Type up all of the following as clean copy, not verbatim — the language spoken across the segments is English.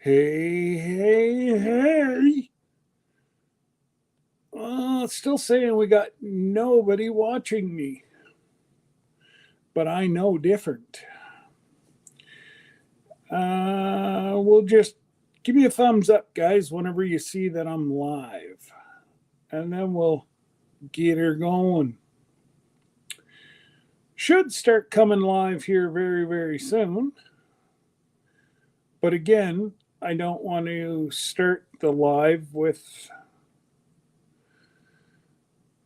Hey, hey, hey. Still saying we got nobody watching me, but I know different. We'll just give me a thumbs up, guys, whenever you see that I'm live, and then we'll get her going. Should start coming live here very, very soon. But again, I don't want to start the live with.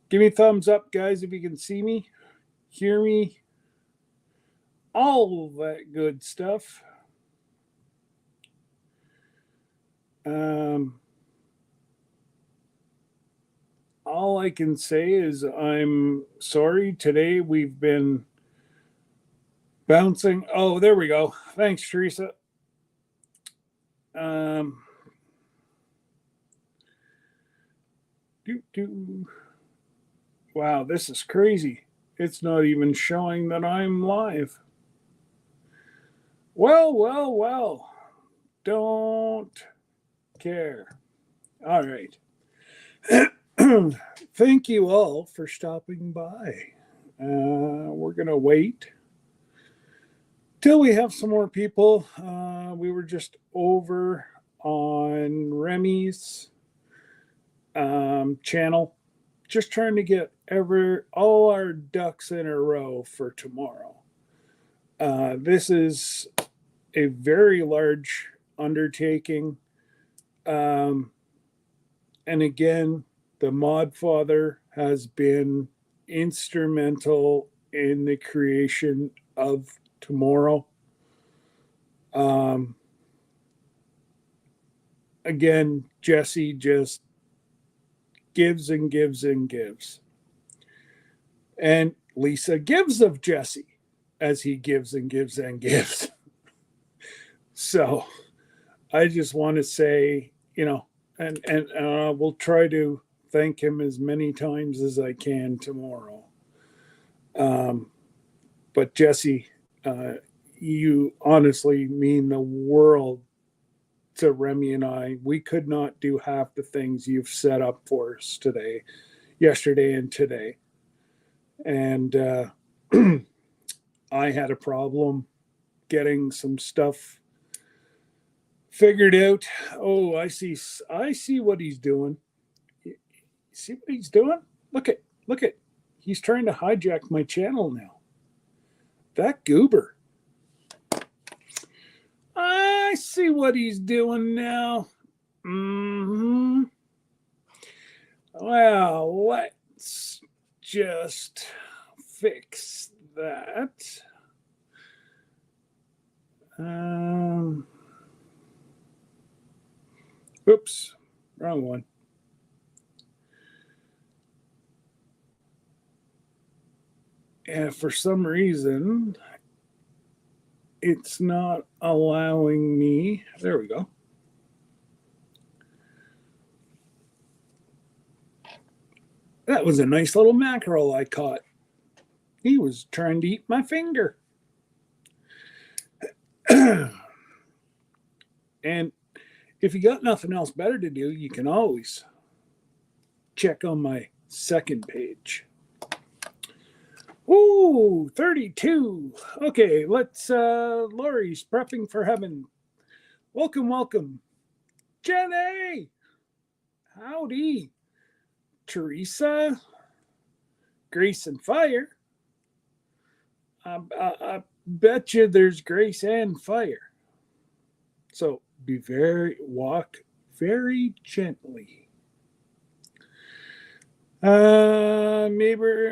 Give me a thumbs up, guys, if you can see me, hear me, all that good stuff. All I can say is I'm sorry. Today we've been bouncing. Oh, there we go. Thanks, Teresa. Um, Wow, this is crazy. It's not even showing that I'm live. Well. Don't care. All right. Thank you all for stopping by. We're going to wait till we have some more people. We were just over on Remy's channel, just trying to get all our ducks in a row for tomorrow. This is a very large undertaking. And again, the Mod Father has been instrumental in the creation of tomorrow. Again, Jesse just gives and gives and gives. And Lisa gives of Jesse as he gives and gives and gives. So I just want to say, and we'll try to thank him as many times as I can tomorrow. But Jesse, you honestly mean the world to Remy and I. We could not do half the things you've set up for us yesterday and today. And I had a problem getting some stuff figured out. Oh, I see what he's doing. You see what he's doing? Look at. He's trying to hijack my channel now. That goober. I see what he's doing now. Well, let's just fix that. Oops, wrong one. And for some reason, it's not allowing me. There we go. That was a nice little mackerel I caught. He was trying to eat my finger. And if you got nothing else better to do, you can always check on my second page. Ooh, 32. Okay, let's, Lori's prepping for heaven. Welcome. Jenny! Howdy. Teresa. Grace and fire. I bet you there's grace and fire. So walk very gently.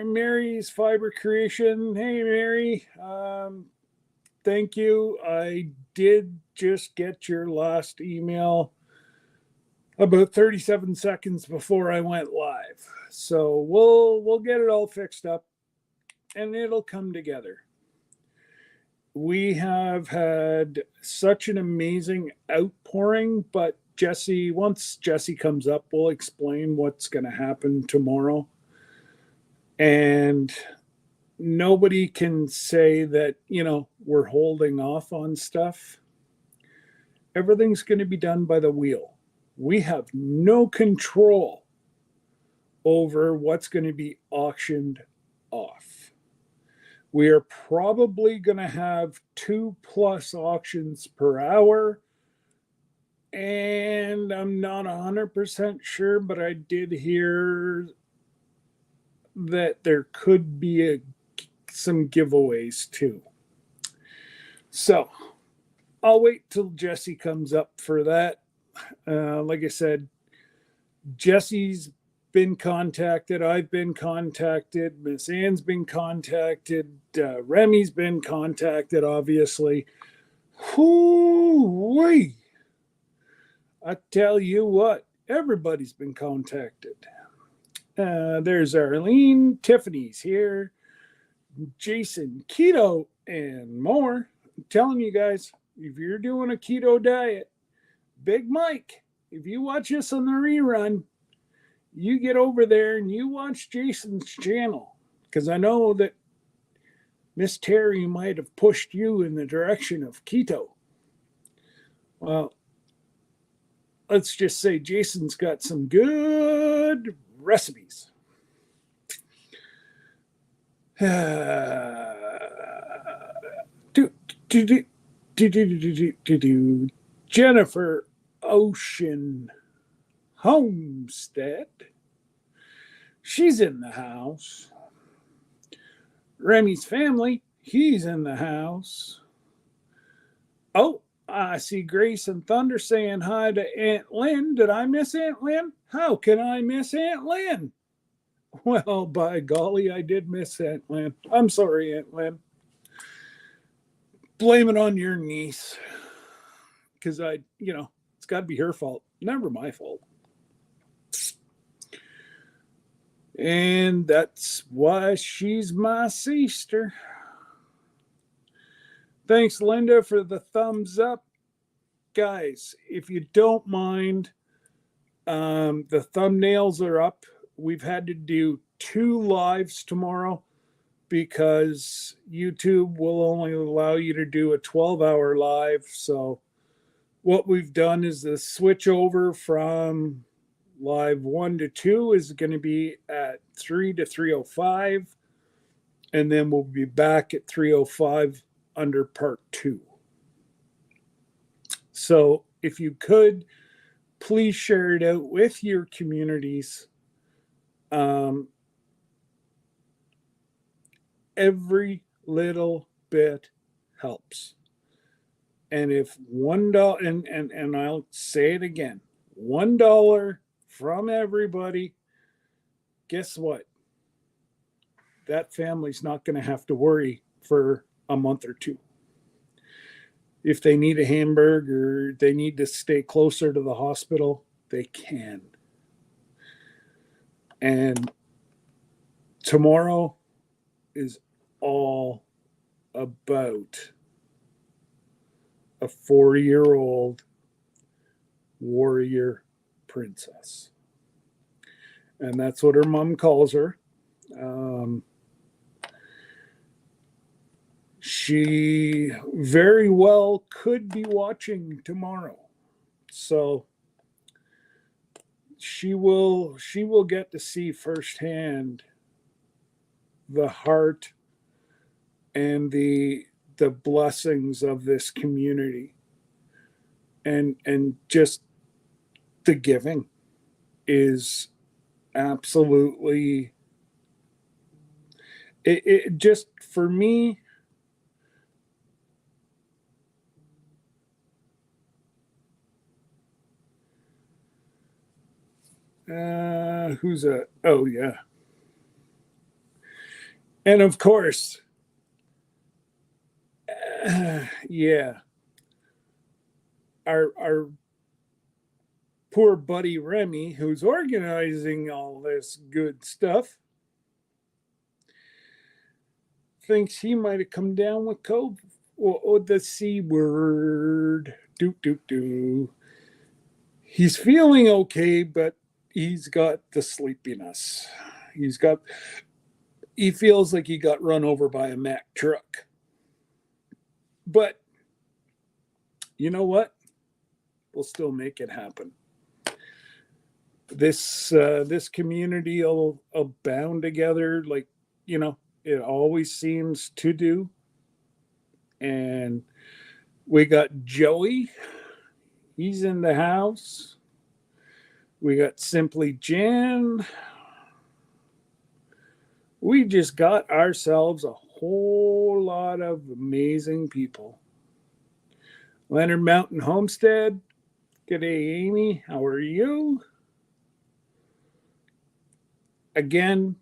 Mary's Fiber Creation. Hey, Mary. Thank you. I did just get your last email about 37 seconds before I went live. So we'll get it all fixed up and it'll come together. We have had such an amazing outpouring, but once Jesse comes up, we'll explain what's going to happen tomorrow. And nobody can say that, we're holding off on stuff. Everything's going to be done by the wheel. We have no control over what's going to be auctioned off. We are probably going to have 2+ auctions per hour. And I'm not 100% sure, but I did hear that there could be some giveaways too. So I'll wait till Jesse comes up for that. Like I said, Jesse's been contacted. I've been contacted. Miss Ann's been contacted. Remy's been contacted, obviously. Hoo-wee. I tell you what, everybody's been contacted. There's Arlene, Tiffany's here, Jason, keto, and more. I'm telling you guys, if you're doing a keto diet, Big Mike, if you watch this on the rerun, you get over there and you watch Jason's channel, because I know that Miss Terry might have pushed you in the direction of keto. Well, let's just say Jason's got some good recipes. Jennifer Ocean Homestead. She's in the house. Remy's family, he's in the house. Oh, I see Grace and Thunder saying hi to Aunt Lynn. Did I miss Aunt Lynn? How can I miss Aunt Lynn? Well, by golly, I did miss Aunt Lynn. I'm sorry, Aunt Lynn. Blame it on your niece. Because it's got to be her fault. Never my fault. And that's why she's my sister. Thanks, Linda, for the thumbs up. Guys, if you don't mind, the thumbnails are up. We've had to do 2 lives tomorrow because YouTube will only allow you to do a 12-hour live. So what we've done is the switch over from live 1 to 2 is going to be at 3 to 3:05. And then we'll be back at 3:05 under part 2. So if you could, please share it out with your communities. Every little bit helps. And if $1, and I'll say it again, $1 from everybody, guess what? That family's not going to have to worry for a month or 2. If they need a hamburger, they need to stay closer to the hospital, they can. And tomorrow is all about a 4-year-old warrior princess. And that's what her mom calls her. She very well could be watching tomorrow. So she will get to see firsthand the heart and the blessings of this community, and just the giving is absolutely it just, for me, who's that? Oh yeah. And of course, yeah, our poor buddy Remy, who's organizing all this good stuff, thinks he might have come down with COVID, or the C word. He's feeling okay, but he's got the sleepiness. He feels like he got run over by a Mack truck. But you know what? we'll still make it happen. This community will bound together like, it always seems to do. And we got Joey. He's in the house. We got Simply Jen. We just got ourselves a whole lot of amazing people. Leonard Mountain Homestead. G'day, Amy. How are you? Again,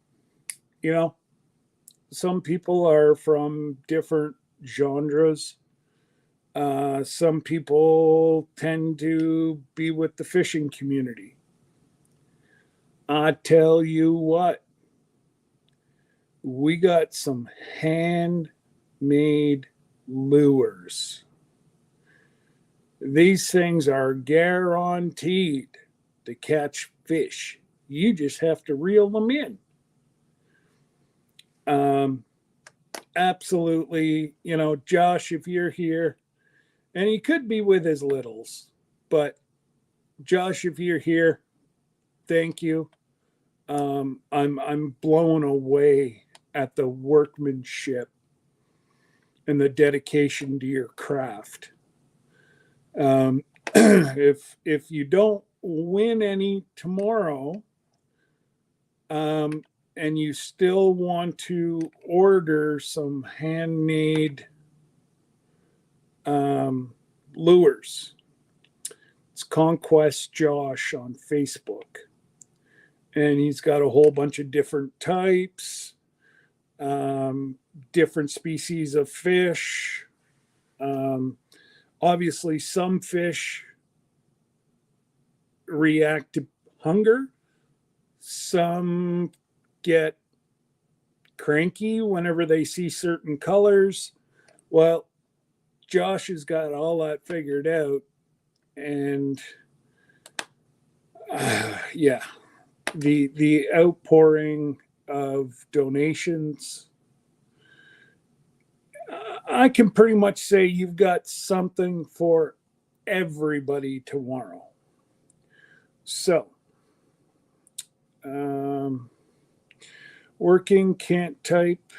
some people are from different genres. Some people tend to be with the fishing community. I tell you what, we got some handmade lures. These things are guaranteed to catch fish. You just have to reel them in. Absolutely, Josh, if you're here, and he could be with his littles, but Josh, if you're here, thank you. I'm blown away at the workmanship and the dedication to your craft. If you don't win any tomorrow, and you still want to order some handmade lures, it's Conquest Josh on Facebook. And he's got a whole bunch of different types, different species of fish. Obviously, some fish react to hunger. Some get cranky whenever they see certain colors. Well, Josh has got all that figured out. And yeah, the outpouring of donations, I can pretty much say you've got something for everybody tomorrow. So, working, can't type.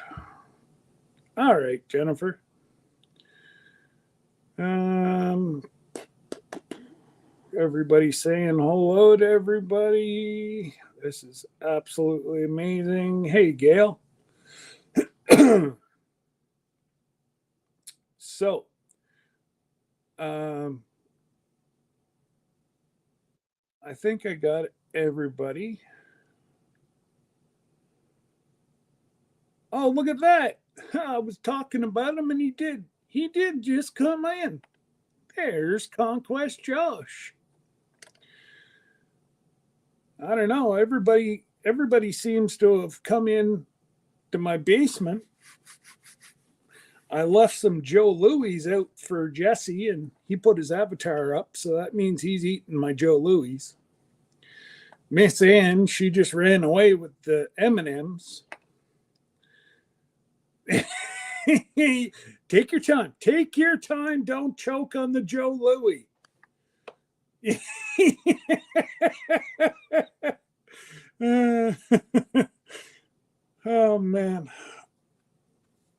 All right, Jennifer. Everybody saying hello to everybody. This is absolutely amazing. Hey, Gail. So, I think I got everybody. Oh, look at that. I was talking about him and he did just come in. There's Conquest Josh. I don't know. Everybody seems to have come in to my basement. I left some Joe Louis out for Jesse, and he put his avatar up, so that means he's eating my Joe Louis. Miss Ann, she just ran away with the M&Ms. Take your time. Take your time. Don't choke on the Joe Louis. Oh, man.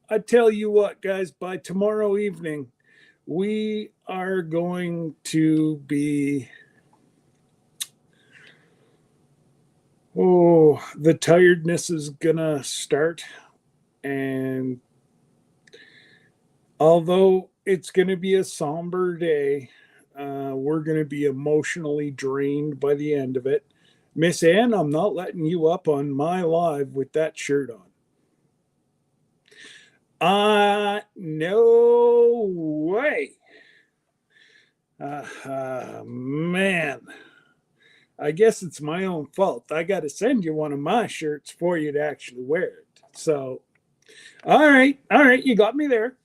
I tell you what, guys, by tomorrow evening, we are going to be... the tiredness is going to start. And although it's going to be a somber day, we're going to be emotionally drained by the end of it. Miss Ann, I'm not letting you up on my live with that shirt on. No way. Man, I guess it's my own fault. I got to send you one of my shirts for you to actually wear it. So, all right. You got me there.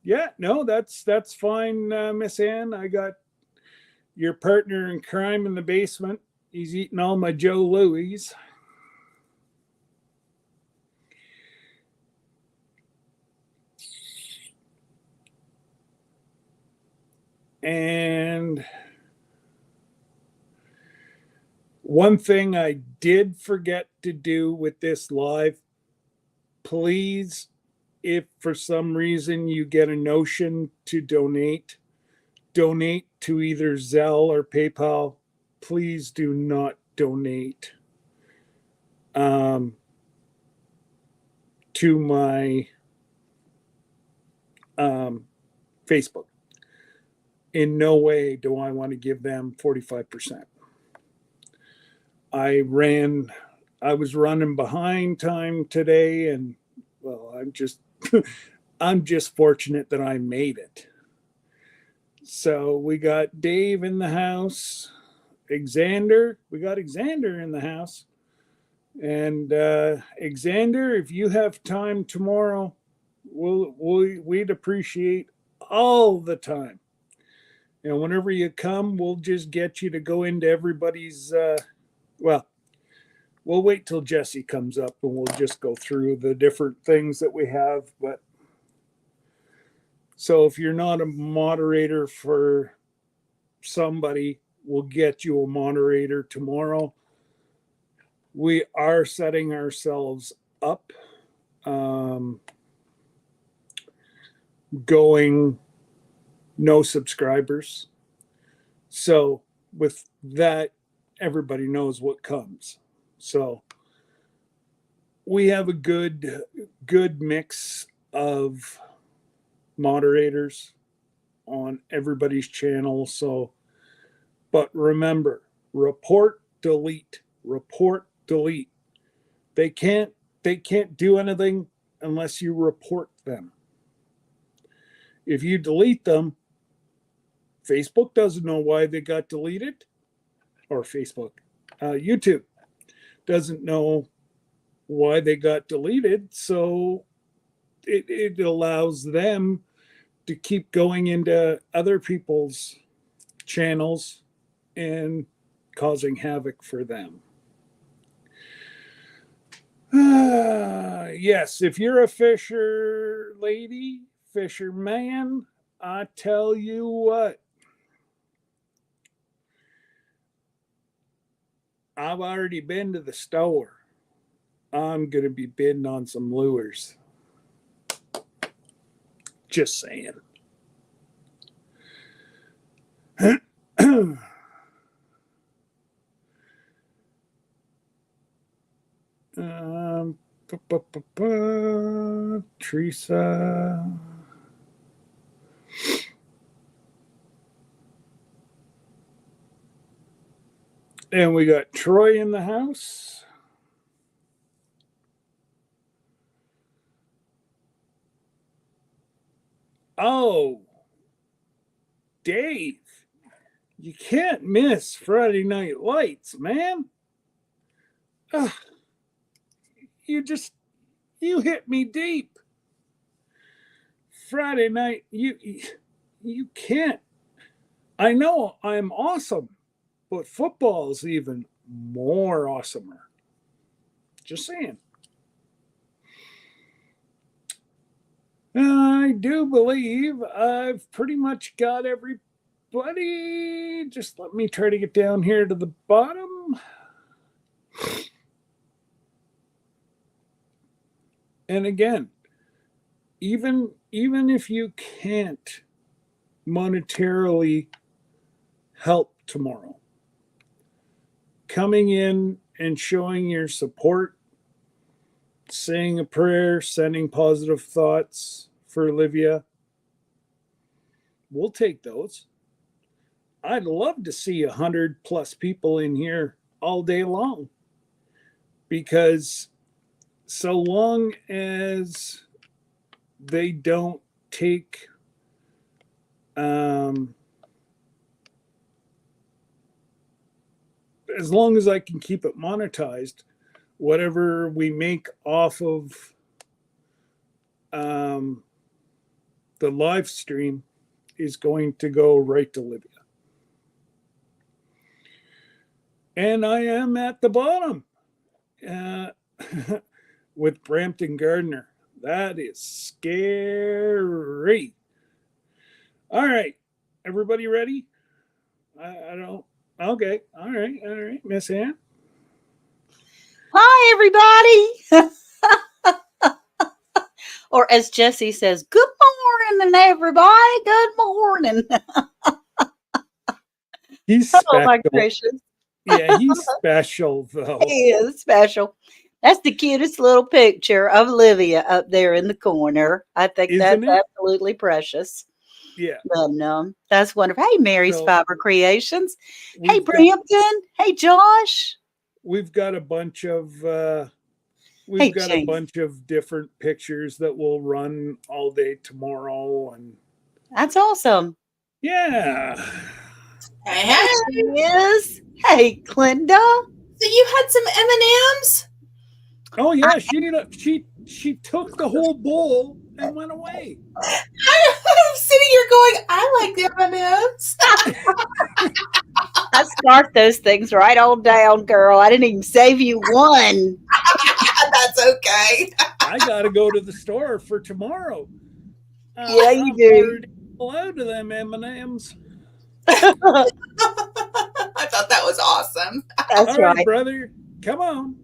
Yeah, no, that's fine, Miss Ann. I got your partner in crime in the basement. He's eating all my Joe Louis. And one thing I did forget to do with this live, please, if for some reason you get a notion to donate to either Zelle or PayPal. Please do not donate to my Facebook. In no way do I want to give them 45%. I was running behind time today, and well, I'm just fortunate that I made it. So we got Dave in the house, Xander. We got Xander in the house. And Xander, if you have time tomorrow, we'd appreciate all the time. And whenever you come, we'll just get you to go into everybody's. Well, we'll wait till Jesse comes up, and we'll just go through the different things that we have. But so if you're not a moderator for somebody, we'll get you a moderator tomorrow. We are setting ourselves up, going no subscribers. So with that, everybody knows what comes. So we have a good mix of moderators on everybody's channel. So, but remember, report, delete. They can't do anything unless you report them. If you delete them, Facebook doesn't know why they got deleted, or YouTube doesn't know why they got deleted. So it allows them to keep going into other people's channels and causing havoc for them. Yes, if you're a fisher lady, fisherman, I tell you what, I've already been to the store. I'm going to be bidding on some lures. Just saying. Teresa. And we got Troy in the house. Oh, Dave, you can't miss Friday Night Lights, man. You hit me deep. Friday night, you can't. I know I'm awesome, but football's even more awesomer. Just saying. I do believe I've pretty much got everybody. Just let me try to get down here to the bottom. And again, even if you can't monetarily help tomorrow, coming in and showing your support, saying a prayer, sending positive thoughts for Olivia, we'll take those. I'd love to see 100+ people in here all day long, because so long as they don't take as long as I can keep it monetized, whatever we make off of the live stream is going to go right to Libya. And I am at the bottom with Brampton Gardner. That is scary. All right. Everybody ready? I don't. Okay. All right. Miss Ann. Hi, everybody. Or as Jesse says, good morning, everybody. Good morning. He's Oh, my special. gracious. Yeah, he's special though. He is special. That's the cutest little picture of Olivia up there in the corner. I think Isn't that's it? absolutely precious. Yeah. That's wonderful. Hey, Mary's So Fiber Creations. Hey, we've got Brampton. Hey, Josh. we've got a bunch of we've Hey, got a James. bunch of different pictures that will run all day tomorrow, and That's awesome. yeah. Hey, There she is. Hey, Glenda. so you had some M&Ms? Oh yeah, she took the whole bowl and went away. I'm sitting here going, I like M&Ms. I scarfed those things right on down, girl. I didn't even save you one. That's okay. I got to go to the store for tomorrow. Yeah, you I'm do. already allowed to them M&Ms. I thought that was awesome. That's All right, right. brother, come on.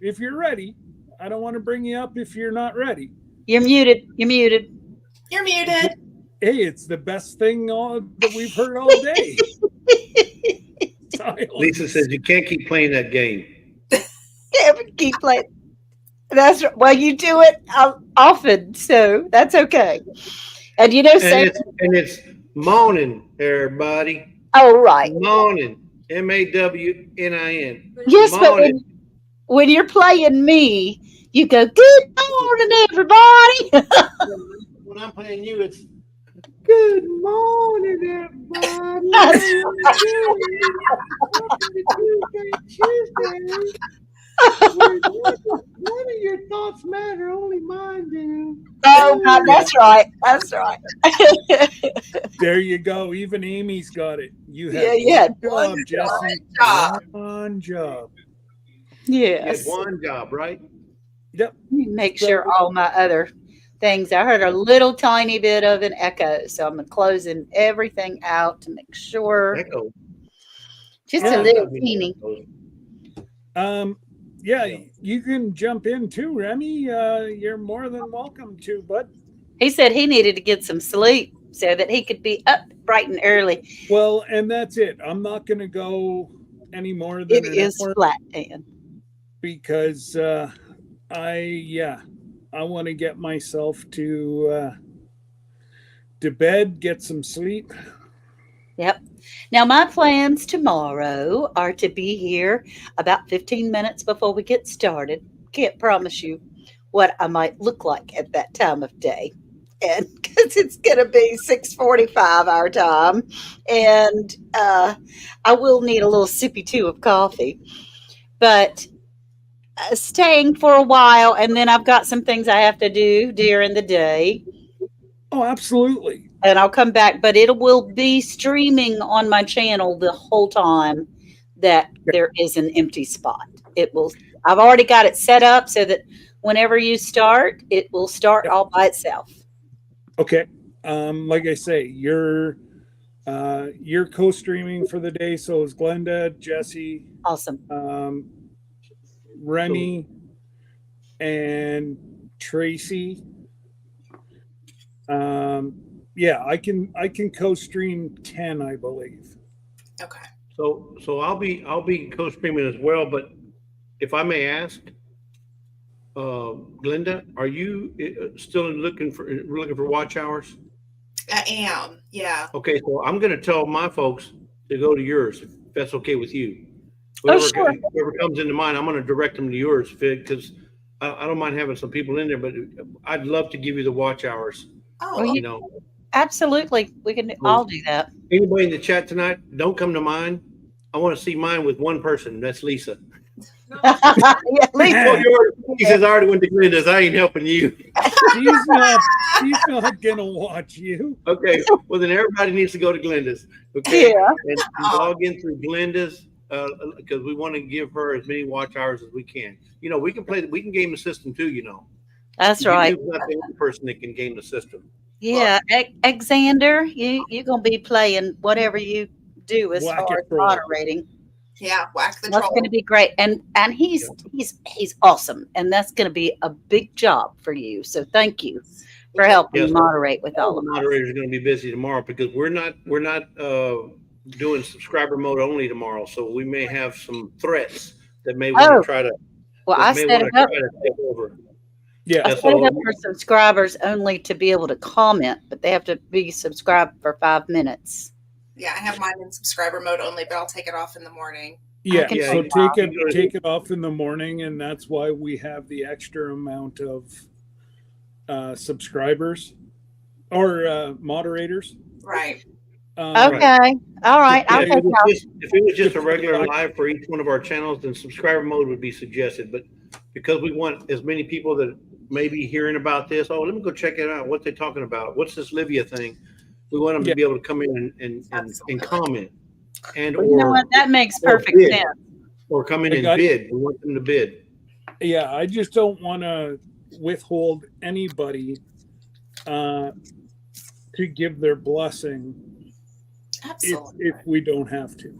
If you're ready, I don't want to bring you up if you're not ready. You're muted. You're muted. You're muted. Hey, it's the best thing that we've heard all day. Silence. Lisa says you can't keep playing that game. Yeah, but keep playing. That's right. Well, you do it often, so that's okay. And you know, Sarah. And it's morning, everybody. Oh, right. Morning. MAWNIN. Yes, but Morning. when you're playing me, you go, good morning, everybody. When I'm playing you, it's good morning, everybody. That's Tuesday. None of your thoughts matter, only mine do. Oh, God, that's right. That's right. There you go. Even Amy's got it. You Yeah, had you had one job, Jesse. job. One job. You Yes. had one job, right? Yep. Make sure all my other things. I heard a little tiny bit of an echo, so I'm closing everything out to make sure. Echo. Just Yeah. a little teeny. Yeah, you can jump in too, Remy. You're more than welcome to, bud. He said he needed to get some sleep so that he could be up bright and early. Well, and that's it. I'm not going to go any more than It an is hour flat, Dan. because I want to get myself to bed, get some sleep. Yep. Now, my plans tomorrow are to be here about 15 minutes before we get started. Can't promise you what I might look like at that time of day. And because it's going to be 6:45 our time. And I will need a little sippy too of coffee. But staying for a while, and then I've got some things I have to do during the day. Oh, absolutely. And I'll come back, but it will be streaming on my channel the whole time that there is an empty spot. It will. I've already got it set up so that whenever you start, it will start all by itself. Okay. Like I say, you're co-streaming for the day. So is Glenda, Jesse, Awesome. Remy, and Tracy. Yeah, I can co-stream 10, I believe. Okay. So I'll be co-streaming as well. But if I may ask, Glenda, are you still looking for watch hours? I am. Yeah. Okay, so I'm going to tell my folks to go to yours if that's okay with you. Sure. Whoever comes into mind, I'm going to direct them to yours, because I don't mind having some people in there, but I'd love to give you the watch hours. Oh, Well, You know, Absolutely. We can all do that. anybody in the chat tonight, don't come to mine. I want to see mine with one person. That's Lisa. Yeah, Lisa. Oh, he says I already went to Glenda's. I ain't helping you. She's not gonna watch you. Okay, well then everybody needs to go to Glenda's. Okay, Yeah. and log in through Glenda's because we want to give her as many watch hours as we can. You know, we can game the system too. You know, That's right. YouTube's not the only person that can game the system. Yeah, Alexander, you're gonna be playing whatever you do as Whack far it, as troll. moderating. Yeah, whack the That's troll. going to be great, and he's awesome, and that's going to be a big job for you. So thank you for helping Yes. moderate with All all the of us. moderators are going to be busy tomorrow because we're not doing subscriber mode only tomorrow. So we may have some threats that may want to Oh, try to well, I may set want it to up. try to take over. Yeah. I Yeah, set it so up for subscribers only to be able to comment, but they have to be subscribed for 5 minutes. Yeah, I have mine in subscriber mode only, but I'll take it off in the morning. Yeah, can so take take it off in the morning, and that's why we have the extra amount of subscribers or moderators. Right. Okay, all right. yeah, I'll take it off. if it was just a regular live for each one of our channels, then subscriber mode would be suggested. But because we want as many people that may be hearing about this, let me go check it out. What they talking about? What's this Livia thing? We want them to be able to come in and comment and Well, you know or what? That makes or perfect bid. sense. Or come in I and got- bid. We want them to bid. Yeah, I just don't want to withhold anybody to give their blessing Absolutely. if we don't have to.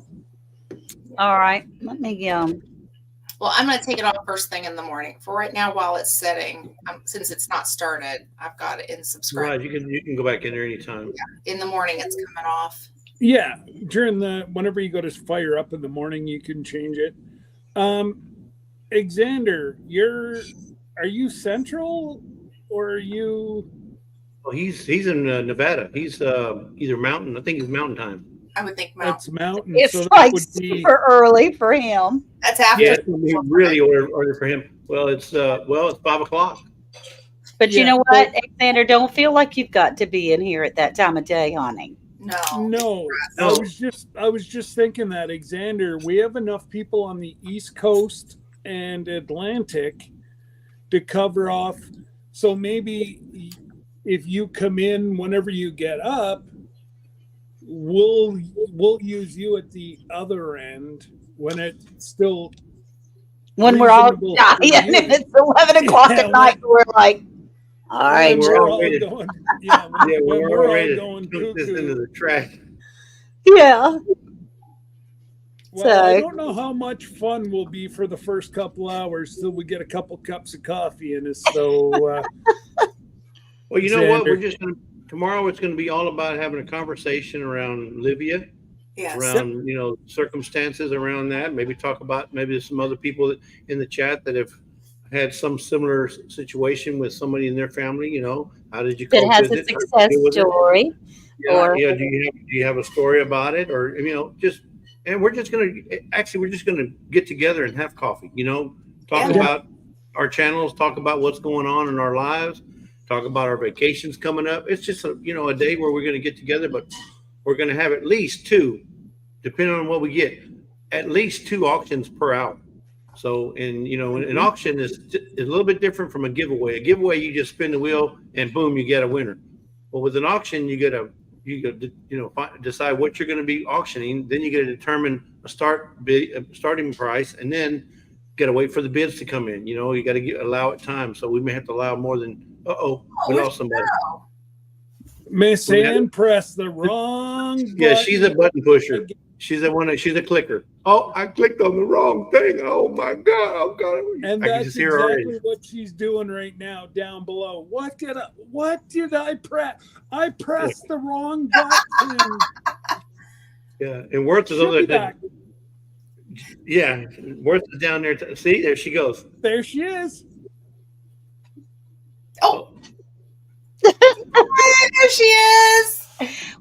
All right, let me Well, I'm going to take it off first thing in the morning. For right now, while it's setting, since it's not started, I've got it in subscribe. Right, you can go back in there anytime. In the morning, it's coming off. Yeah, whenever you go to fire up in the morning, you can change it. Alexander, are you central or are you? Well, he's in Nevada. He's either mountain. I think he's mountain time. I would think That's mountain. it's so that like would be super early for him. that's after. Yeah, it's gonna be really order for him. Well, it's 5:00. But you Yeah, know what, Alexander, don't feel like you've got to be in here at that time of day, honey. No. No, No. I was just thinking that, Alexander, we have enough people on the East Coast and Atlantic to cover off. So maybe if you come in whenever you get up, we'll use you at the other end when it's still When we're all reasonable dying for you. and it's 11 o'clock Yeah, at night, and we're like, all right, when we're we're all all ready. going, yeah, Yeah, when we're we're all ready going to put this into cuckoo. the trash. yeah. Well, I So- don't know how much fun will be for the first couple hours till we get a couple cups of coffee in us. So, Well, you know what? Xander. We're just gonna tomorrow. It's going to be all about having a conversation around Livia, Yes. around circumstances around that. Maybe talk about maybe there's some other people that, in the chat that have had some similar situation with somebody in their family. How did you That cope has with a it? How did you success deal with it? story. Yeah, or- yeah. Do you have a story about it, or just? And we're just gonna get together and have coffee. Talk Yeah. about our channels, talk about what's going on in our lives, talk about our vacations coming up. It's just a day where we're gonna get together, but we're gonna have at least two, depending on what we get, at least 2 auctions per hour. So, an auction is a little bit different from a giveaway. A giveaway, you just spin the wheel and boom, you get a winner. But with an auction, you got to decide what you're going to be auctioning. Then you got to determine a starting price, and then got to wait for the bids to come in. You got to allow it time. So we may have to allow more than. We where'd lost somebody. Miss We got- Ann pressed the wrong Yeah, button. she's a button pusher. She's a clicker. Oh, I clicked on the wrong thing. Oh my God! Oh God! And I can that's just hear her exactly already. what she's doing right now down below. What did I press? I pressed the wrong button. Yeah, and Worth is She'll over be there. back. Yeah, Worth is down there. See, there she goes. There she is. Oh, there she is.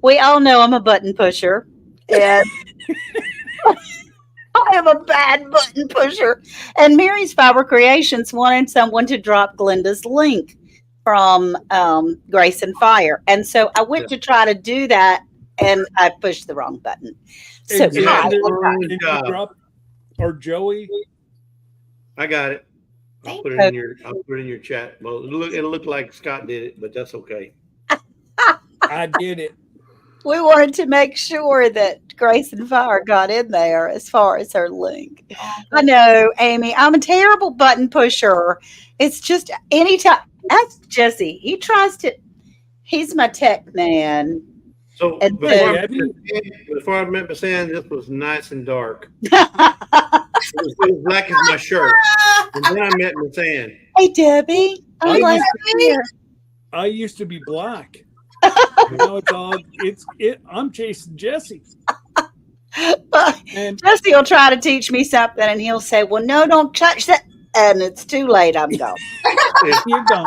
We all know I'm a button pusher, and I am a bad button pusher. And Mary's Fiber Creations wanted someone to drop Glenda's link from Grace and Fire, and so I went to try to do that, and I pushed the wrong button. So Alexander, Good did you job. drop- or Joey? I got it. I'll Thank put it in your chat. Well, it'll look like Scott did it, but that's okay. I did it. we wanted to make sure that Grace and Fire got in there as far as her link. I know, Amy, I'm a terrible button pusher. It's just anytime. That's Jesse. He's my tech man. So And before I met Miss Ann, this was nice and dark. It was black as my shirt. And then I met Miss Ann. Hey, Debbie. I'm I glad used you're here. I used to be black. Now I'm chasing Jesse. But And Jesse will try to teach me something, and he'll say, "Well, no, don't touch that." And it's too late. I'm gone. you're gone.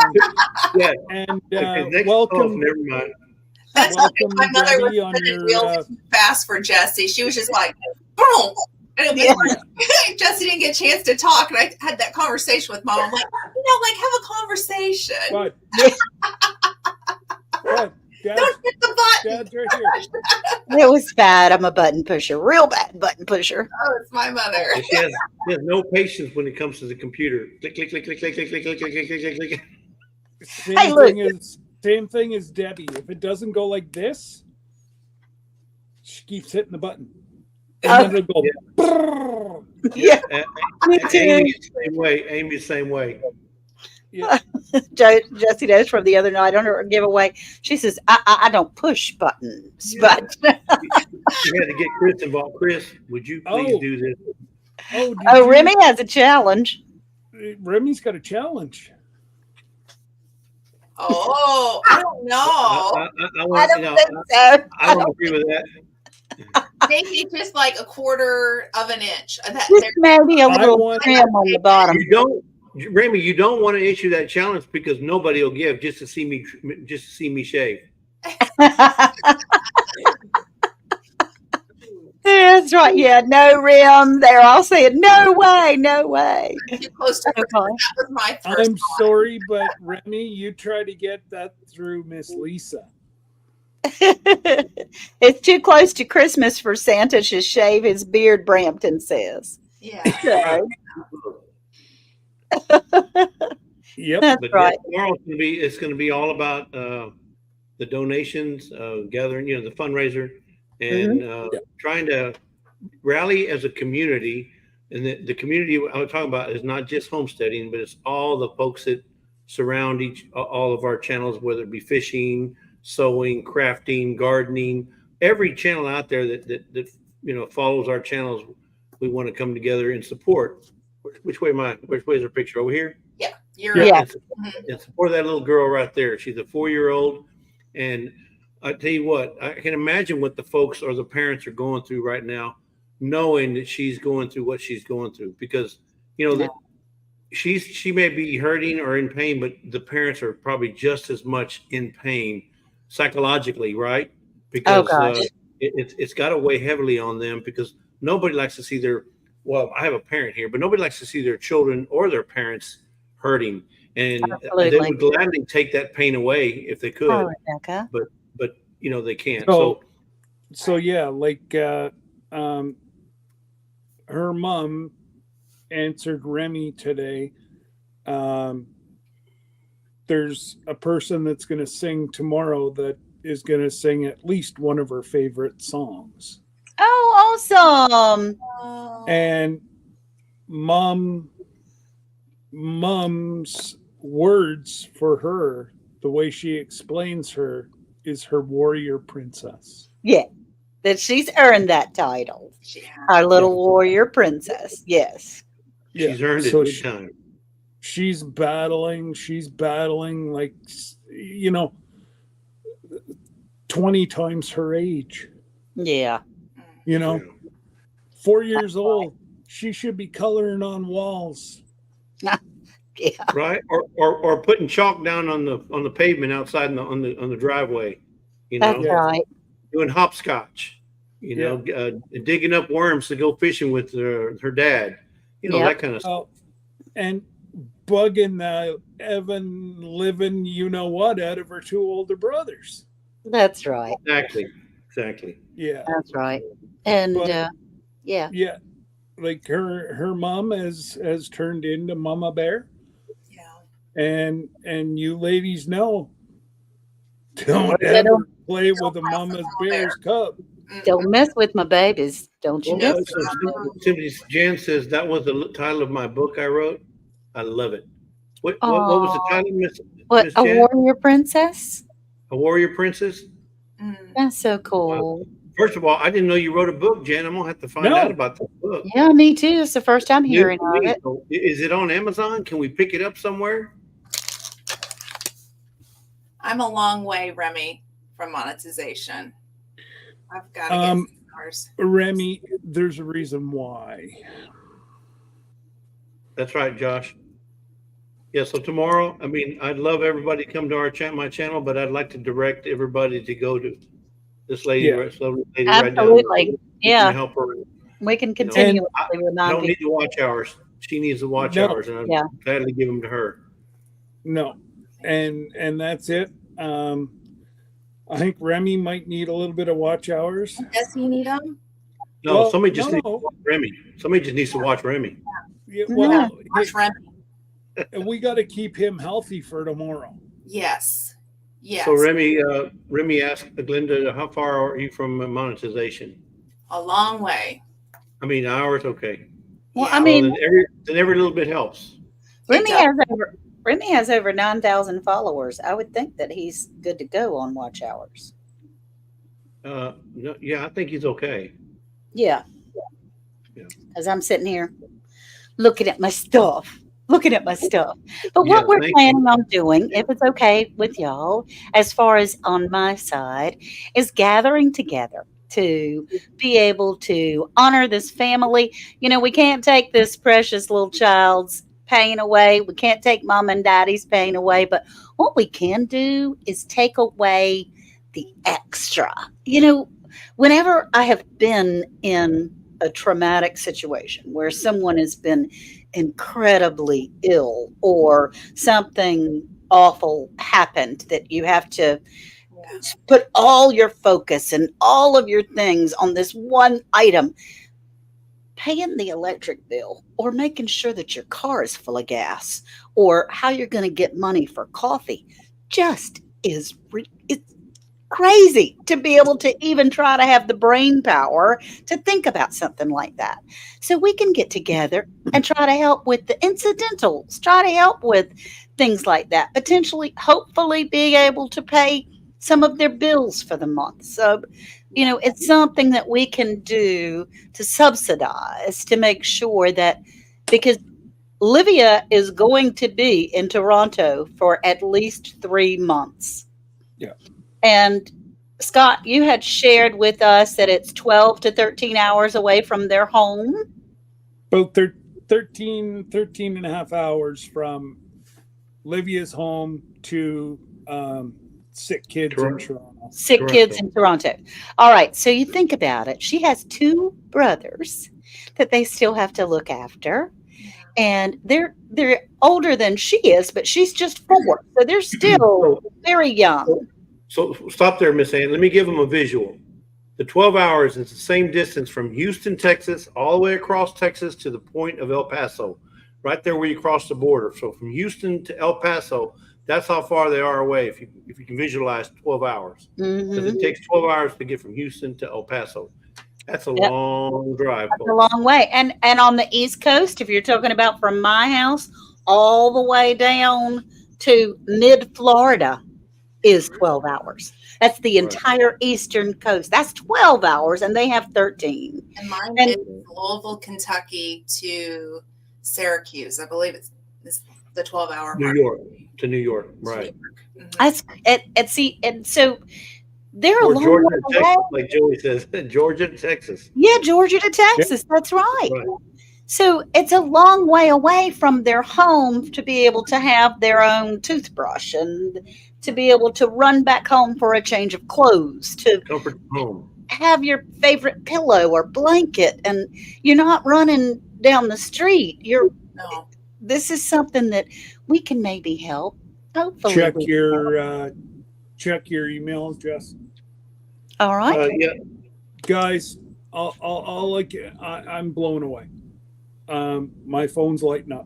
Yeah. And Okay, next welcome. never mind. That's how Welcome, my mother was Debbie, on spinning your, wheels too fast for Jesse. She was just like, boom. And it was like, Jesse didn't get a chance to talk. And I had that conversation with Mom. I'm like, have a conversation. What? What? Don't hit the button. Dad's right here. It was bad. I'm a button pusher, real bad button pusher. Oh, it's my mother. And she has no patience when it comes to the computer. Click, click, click, click, click, click, click, click, click, click, click, click, click. Same look. Same thing as Debbie. If it doesn't go like this, she keeps hitting the button. And then it'll go. brrrr. Yeah, me too. Amy's the same way. Amy's the same way. Yeah. Jessie knows from the other night on her giveaway. She says, I don't push buttons, but You had to get Chris involved. Chris, would you please Oh. do this? Oh, oh, Remy has a challenge. Remi's got a challenge. Oh, I don't know. I I want, don't think so. I don't agree with that. Maybe just like a quarter of an inch. Just maybe a little want- trim on the bottom. You don't, Remy. You don't want to issue that challenge because nobody will give just to see me shave. That's right. Yeah, no rim. They're all saying, no way, no way. too close to her. Okay. That was my first I'm thought. sorry, but Remy, you try to get that through Miss Lisa. It's too close to Christmas for Santa to shave his beard, Brampton says. Yeah. So, Yep. that's But right. tomorrow it's going to be all about the donations, gathering, the fundraiser, and trying to rally as a community. And the community I was talking about is not just homesteading, but it's all the folks that surround all of our channels, whether it be fishing, sewing, crafting, gardening, every channel out there that follows our channels. We want to come together and support. Which way is her picture? Over here? Yeah. You're Yeah. And support that little girl right there. She's a 4-year-old. And I tell you what, I can imagine what the folks or the parents are going through right now, knowing that she's going through what she's going through, because she may be hurting or in pain, but the parents are probably just as much in pain psychologically, right? Because gosh. It's got to weigh heavily on them, because nobody likes to see I have a parent here, but nobody likes to see their children or their parents hurting. And Absolutely. they would gladly take that pain away if they could, Oh, Rebecca. but they can't. So yeah, like her mom answered Remy today. There's a person that's going to sing tomorrow that is going to sing at least one of her favorite songs. Oh, awesome. And mom's words for her, the way she explains her, is her warrior princess. Yeah, that she's earned that title. Yeah. Our little warrior princess. Yes. She's earned it so big time. she's battling like 20 times her age. Yeah. 4 years old, she should be coloring on walls. Yeah. Right, or putting chalk down on the pavement outside on the driveway, That's right. doing hopscotch, digging up worms to go fishing with her dad, that kind of stuff. And bugging Evan living out of her 2 older brothers. That's right. Exactly. Yeah. That's right. And But- yeah. Yeah. Like her mom has turned into Mama Bear. Yeah. And you ladies know, don't ever play with a Mama Bear's cub. Don't mess with my babies. Don't you Well, mess so with Timothy Jan says that was the title of my book I wrote. I love it. What was the title, Miss What, Miss a Jan? warrior princess? A warrior princess? Mm. That's so cool. First of all, I didn't know you wrote a book, Jan. I'm gonna have to find No. out about this book. Yeah, me too. It's the first time New hearing to of me. it. So, is it on Amazon? Can we pick it up somewhere? I'm a long way, Remy, from monetization. I've got to Um, get ours. Remy, there's a reason why. That's right, Josh. Yeah, so tomorrow, I mean, I'd love everybody to come to our my channel, but I'd like to direct everybody to go to this lady, Yeah. this lovely lady right down Absolutely. there. Yeah. Help her. We can know, continuously I remind don't need people. the watch hours. She needs the watch No. hours, and I'd Yeah. gladly give them to her. No, and that's it. I think Remy might need a little bit of watch hours. Does he need them? No, Well, somebody just needs to no. watch Remy. Somebody just needs to watch Remy. Yeah, No. well, Watch Remy. we got to keep him healthy for tomorrow. Yes. Yes. So Remy asked Glenda, how far are you from monetization? A long way. I mean, hours, okay. Well, Yeah. I mean, then every little bit helps. Remy does. has over 9,000 followers. I would think that he's good to go on watch hours. No, yeah, I think he's okay. Yeah. Yeah. As I'm sitting here looking at my stuff. But Yeah, what we're thank you. planning on doing, if it's okay with y'all, as far as on my side, is gathering together to be able to honor this family. You know, we can't take this precious little child's pain away. We can't take mom and daddy's pain away. But what we can do is take away the extra. You know, whenever I have been in a traumatic situation where someone has been incredibly ill or something awful happened that you have to Yeah. put all your focus and all of your things on this one item, paying the electric bill or making sure that your car is full of gas or how you're going to get money for coffee just is it's crazy to be able to even try to have the brain power to think about something like that. So we can get together and try to help with the incidentals, try to help with things like that, potentially, hopefully being able to pay some of their bills for the month. So, you know, it's something that we can do to subsidize to make sure that, because Livia is going to be in Toronto for at least 3 months. Yeah. And Scott, you had shared with us that it's 12 to 13 hours away from their home. About 13 and a half hours from Livia's home to sick kids in Toronto. Sick kids Toronto. in Toronto. All right. So you think about it. She has 2 brothers that they still have to look after. And they're older than she is, but she's just 4. So they're still very young. So stop there, Miss Ann. Let me give them a visual. The 12 hours is the same distance from Houston, Texas, all the way across Texas to the point of El Paso, right there where you cross the border. So from Houston to El Paso, that's how far they are away. If you can visualize 12 hours, because Mhm. it takes 12 hours to get from Houston to El Paso. That's a Yep. long drive. That's a long way. And on the East Coast, if you're talking about from my house all the way down to mid-Florida is 12 hours. That's the Right. entire eastern coast. That's 12 hours, and they have 13. And mine And- is Louisville, Kentucky to Syracuse. I believe it's the 12-hour New mark. York to New York, right? Mhm. That's and so they're a Or long Georgia way to away. Texas, like Joey says. Georgia to Texas. Yeah, Georgia to Texas. That's right. Right. So it's a long way away from their home to be able to have their own toothbrush and to be able to run back home for a change of clothes, to Comfort home. have your favorite pillow or blanket, and you're not running down the street. No. This is something that we can maybe help. Hopefully. Check we can help. your email, Jess. All right. Yeah. Guys, I'm blown away. My phone's lighting up.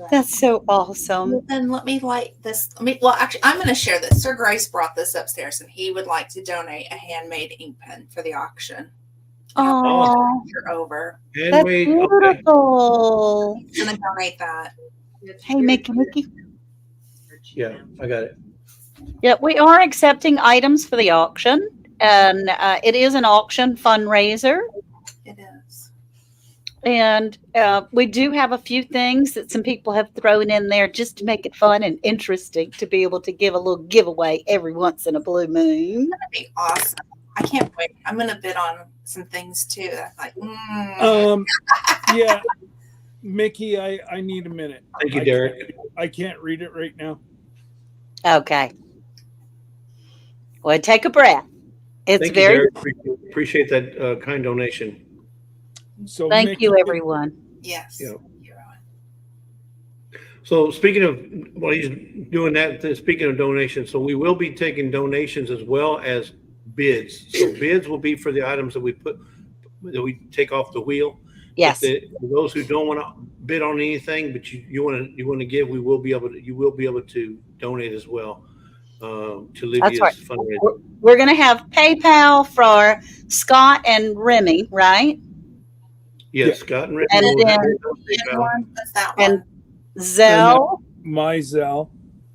That's so awesome. Well, then let me light this. Well, actually, I'm going to share this. Sir Grace brought this upstairs, and he would like to donate a handmade ink pen for the auction. Oh, You're over. that's Handmade. Okay. beautiful. I'm going to donate that. Hey, Mickey. Yeah, I got it. Yeah, we are accepting items for the auction, and it is an auction fundraiser. It is. And we do have a few things that some people have thrown in there just to make it fun and interesting to be able to give a little giveaway every once in a blue moon. That'd be awesome. I can't wait. I'm gonna bid on some things too. That's like, Yeah, Mickey, I need a minute. Thank you, Derek. I can't read it right now. Okay. Well, take a breath. It's Thank very. you, Derek. Appreciate that kind donation. So Thank Mickey, you, everyone. yes. Yeah. You're right. So speaking of, while he's doing that, speaking of donations, so we will be taking donations as well as bids. So bids will be for the items that we take off the wheel. Yes. For those who don't want to bid on anything, but you want to give, you will be able to donate as well to Livia's right. fundraiser. We're going to have PayPal for Scott and Remy, right? Yes, Yeah. Scott and Rick. And will have then- their PayPal. That's that one. And Zelle, my Zelle,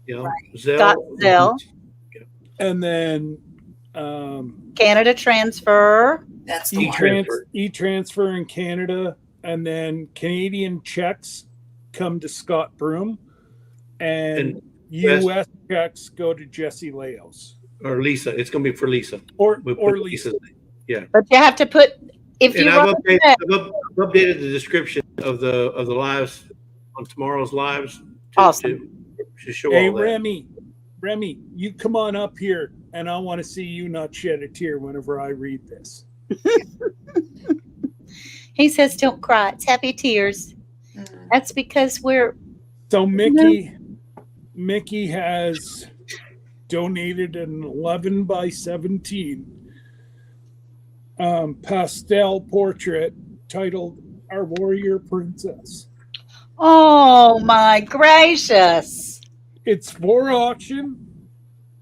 Yeah, Scott Zelle, and then Canada Transfer. That's the one. E-Transfer. e-transfer in Canada, and then Canadian checks come to Scott Broom, and And U.S. checks go to Jesse Laos Or Lisa. It's going to be for Lisa. or We'll or put Lisa. Lisa's. But you have to put, if And you I've want updated the description of the lives on tomorrow's lives Awesome. to show Hey all that. Remy, you come on up here, and I want to see you not shed a tear whenever I read this. he says, don't cry. It's happy tears. Mm. That's because we're, So Mickey has donated an 11 by 17 pastel portrait titled "Our Warrior Princess." oh my gracious. It's for auction.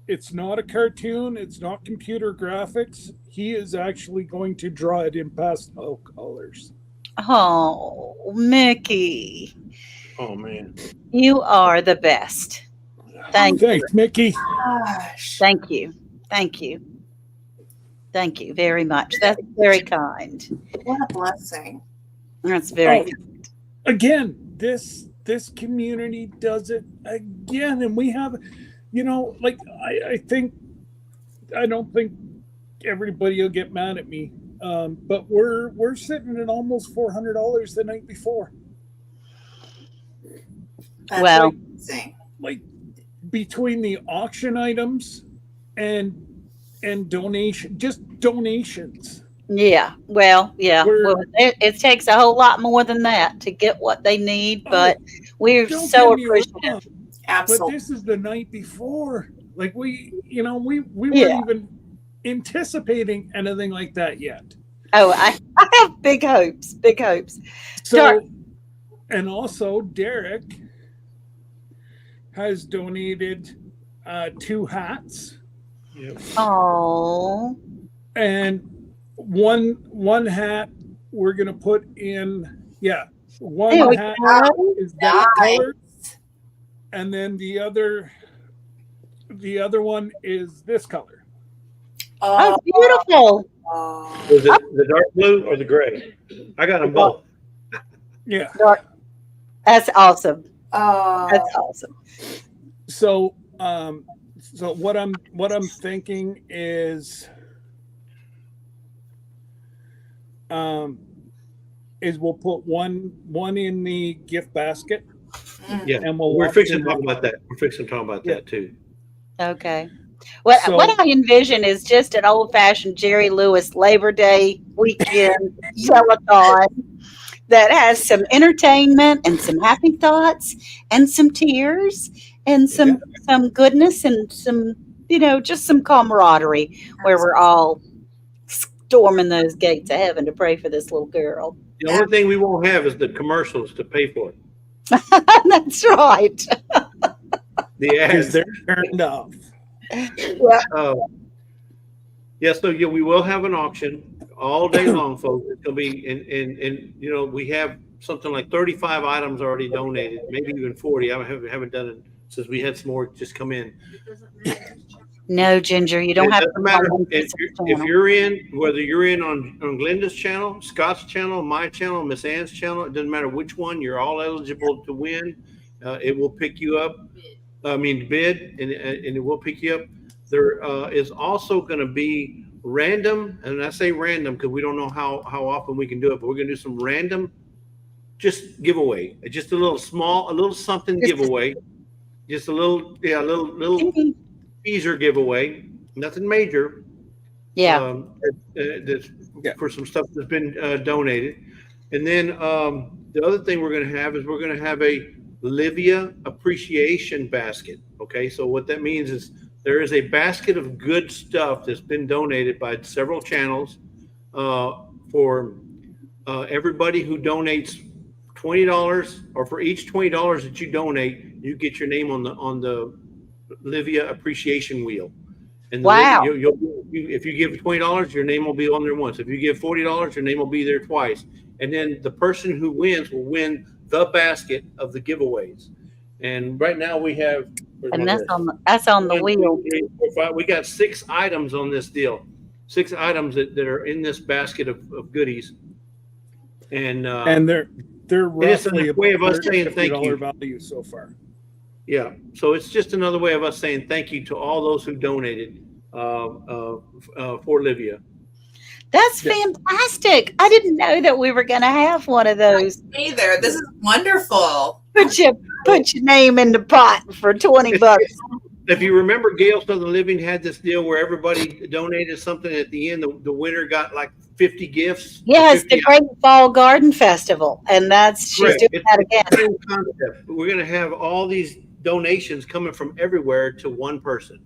It's not a cartoon. It's not computer graphics. He is actually going to draw it in pastel colors. Oh, Mickey, Oh man. you are the best. Thank you. Thanks, Mickey. Gosh. Thank you. Thank you. Thank you very much. That's very kind. What a blessing. That's very Oh, again, this community does it again, and we have, like I don't think everybody will get mad at me, but we're sitting at almost $400 the night before. That's Well, amazing. Like between the auction items and donations. yeah. Well, yeah. We're- Well, it takes a whole lot more than that to get what they need, but we're Don't so get me wrong, appreciative. but Absolutely. this is the night before. Like we Yeah. weren't even anticipating anything like that yet. Oh, I have big hopes. Big hopes. So, Dark. and also Derek has donated 2 hats, Yep. Oh, and one hat we're gonna put in. Yeah, one there we hat go. is that Nice. color, and then the other one is this color. Oh, beautiful. Oh. Was it the dark blue or the gray? I got them both. Yeah. That's awesome. Oh. That's awesome. So, so what I'm thinking is we'll put one in the gift basket, Mm. Yeah. and we'll We're walk fixing in to talk about that. We're fixing to talk about Yeah. that too. Okay. What So- I envision is just an old fashioned Jerry Lewis Labor Day weekend telethon that has some entertainment and some happy thoughts and some tears and some goodness and some just some camaraderie where we're all storming those gates of heaven to pray for this little girl. The only thing we won't have is the commercials to pay for it. That's right. The because ads. they're turned off. Yeah, so yeah, we will have an auction all day long, folks. It's gonna be and we have something like 35 items already donated, maybe even 40. I haven't done since we had some more just come in. No, Ginger, you don't It have doesn't to matter on if you're in, whether you're in on Glenda's channel, Scott's channel, my channel, Miss Ann's channel. It doesn't matter which one. You're all eligible to win. It will pick you up. Bid, and it will pick you up. There is also going to be random, and I say random because we don't know how often we can do it, but we're going to do some random, just giveaway, just a little something giveaway, just a little teaser giveaway, nothing major. Yeah. That's for some stuff that's been donated. And then the other thing we're going to have is we're going to have a Livia appreciation basket. Okay, so what that means is there is a basket of good stuff that's been donated by several channels for everybody who donates $20, or for each $20 that you donate, you get your name on the Livia appreciation wheel. And wow. If you give $20, your name will be on there once. If you give $40, your name will be there twice. And then the person who wins will win the basket of the giveaways. And right now we have, and that's on the wheel. 2, 3, 4, 5. We got 6 items on this deal. 6 items that are in this basket of goodies. And they're roughly a way of us saying thank you. Value so far. Yeah, so it's just another way of us saying thank you to all those who donated for Livia. That's fantastic. I didn't know that we were going to have one of those. Either. This is wonderful. Put your name in the pot for $20. If you remember, Gail Southern Living had this deal where everybody donated something. At the end, the winner got like 50 gifts. Yes, the Great Fall Garden Festival, and she's doing that again. We're going to have all these donations coming from everywhere to one person.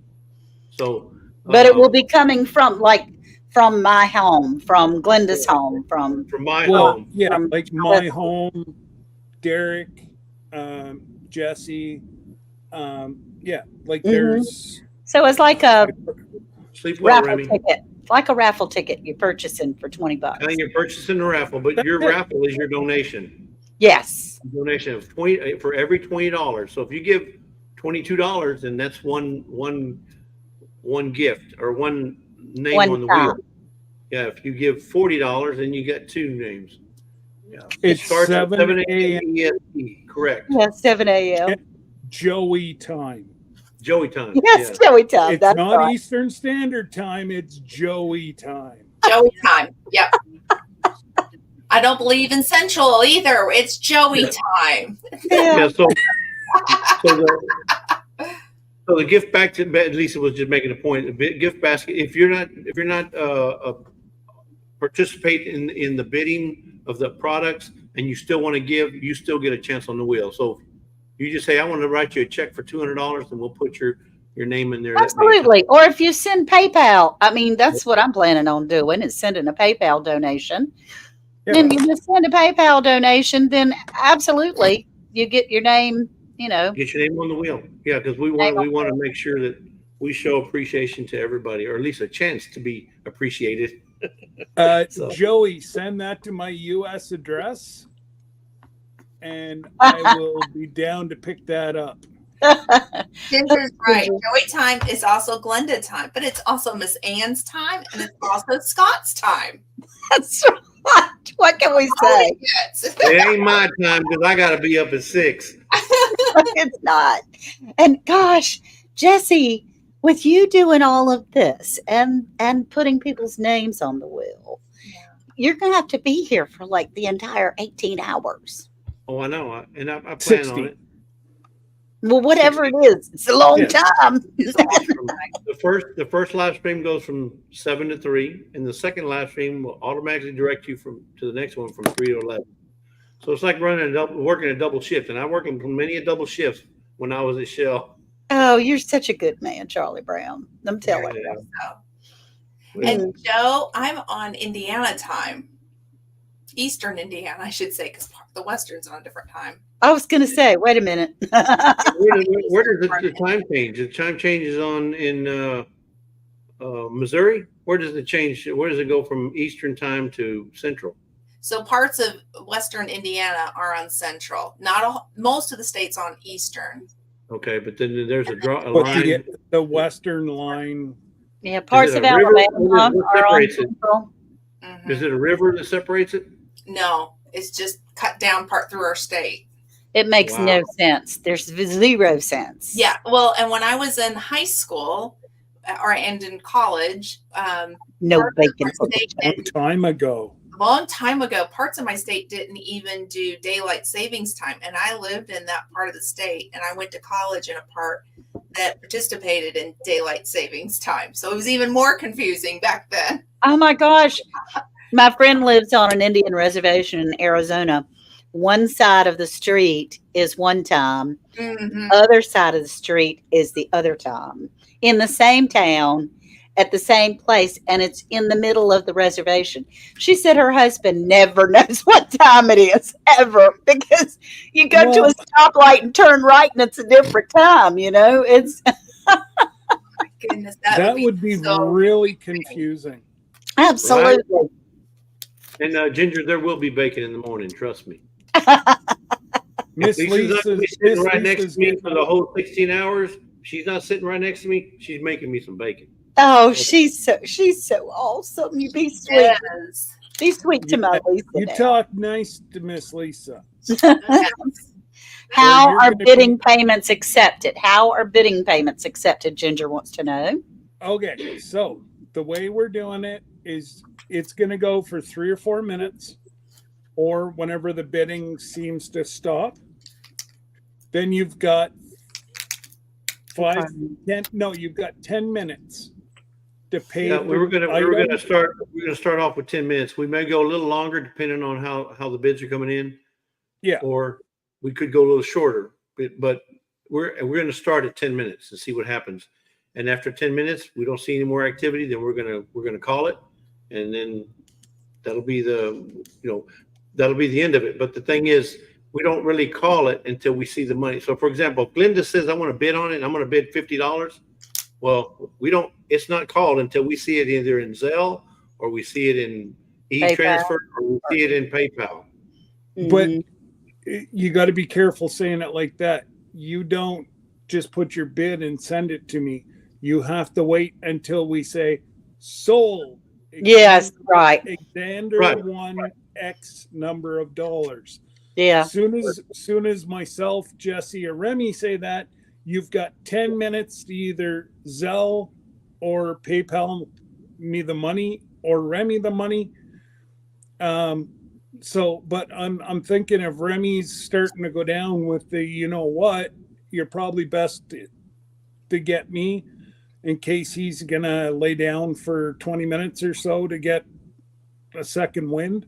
So, but it will be coming from my home, from Glenda's home, from my home. Yeah, like my home, Derek, Jesse. Yeah, like there's. So it's like a raffle ticket. Like a raffle ticket you're purchasing for $20. And you're purchasing the raffle, but your raffle is your donation. Yes. Donation of $20 for every $20. So if you give $22, then that's one gift or one name on the wheel. Yeah, if you give $40, then you get 2 names. Yeah, it starts at 7 a.m. EST, correct? Yeah, 7 a.m. Joey time. Joey time. Yes, yeah. Joey time. It's that's not right. Eastern Standard Time. It's Joey time. Joey time. Yep. I don't believe in Central either. It's Joey time. Yeah. So the gift basket. Lisa was just making a point. The gift basket. If you're not participate in the bidding of the products, and you still want to give, you still get a chance on the wheel. So you just say, I want to write you a check for $200, and we'll put your name in there. Absolutely. Or if you send PayPal, I mean, that's what I'm planning on doing, is sending a PayPal donation. Yeah. Then you just send a PayPal donation, then absolutely you get your name, Get your name on the wheel. Yeah, because we want to make sure that we show appreciation to everybody, or at least a chance to be appreciated. Joey, send that to my U.S. address, and I will be down to pick that up. Ginger's right. Joey time is also Glenda time, but it's also Miss Ann's time, and it's also Scott's time. That's right. What can we say? It ain't my time because I got to be up at 6. It's not. And gosh, Jesse, with you doing all of this and putting people's names on the wheel, you're going to have to be here for like the entire 18 hours. Oh, I know. I plan 60. on it. Well, whatever it is, it's a long time. The first live stream goes from 7 to 3, and the second live stream will automatically direct you to the next one from 3 to 11. So it's like working a double shift, and I worked many a double shifts when I was at Shell. Oh, you're such a good man, Charlie Brown. I'm telling you. And Joe, I'm on Indiana time. Eastern Indiana, I should say, because the Western's on a different time. I was going to say, wait a minute. Where does the time change? The time changes in Missouri. Where does it change? Where does it go from Eastern time to Central? So parts of Western Indiana are on Central. Most of the states on Eastern. Okay, but then there's a But line. the western line, Yeah, parts it of a river Alabama that are on separates it? Central. Mhm. Is it a river that separates it? No, it's just cut down part through our state. It makes Wow. no sense. There's zero sense. Yeah. Well, and when I was in high school and in college, No part of bacon my for the state long time ago. a long time ago, parts of my state didn't even do daylight savings time. And I lived in that part of the state, and I went to college in a part that participated in daylight savings time. So it was even more confusing back then. Oh my gosh. My friend lives on an Indian reservation in Arizona. One side of the street is one time, Mhm. other side of the street is the other time in the same town at the same place, and it's in the middle of the reservation. She said her husband never knows what time it is ever because you go to a Well- stoplight and turn right and it's a different time, it's Goodness, That would be so really confusing. absolutely. And Ginger, there will be bacon in the morning. Trust me. Miss Lisa's not gonna be Lisa's, sitting Miss right next Lisa's to me getting- for the whole 16 hours. She's not sitting right next to me. She's making me some bacon. Oh, she's so awesome. You be sweet. yes. Be sweet to my Lisa. You now. talk nice to Miss Lisa. How you're are gonna bidding payments accepted? How are bidding payments accepted? Ginger wants to know. Okay, so the way we're doing it is it's going to go for 3 or 4 minutes, or whenever the bidding seems to stop. Then you've got 5, 10. No, you've got 10 minutes to pay. Yeah, we were the gonna item. start off with 10 minutes. We may go a little longer depending on how the bids are coming in. Yeah. Or we could go a little shorter, but we're gonna start at 10 minutes and see what happens. And after 10 minutes, we don't see any more activity, then we're gonna call it, and then that'll be the end of it. But the thing is, we don't really call it until we see the money. So for example, if Glenda says I want to bid on it and I'm gonna bid $50, well, it's not called until we see it either in Zelle or we see it in e-transfer or we see it in PayPal. But Mhm. you got to be careful saying it like that. You don't just put your bid and send it to me. You have to wait until we say sold. Yes, right. Xander Right. won X number of dollars. Yeah. Soon as myself, Jesse, or Remy say that, you've got 10 minutes to either Zelle or PayPal me the money or Remy the money. But I'm thinking if Remy's starting to go down with the, you're probably best to get me in case he's gonna lay down for 20 minutes or so to get a second wind.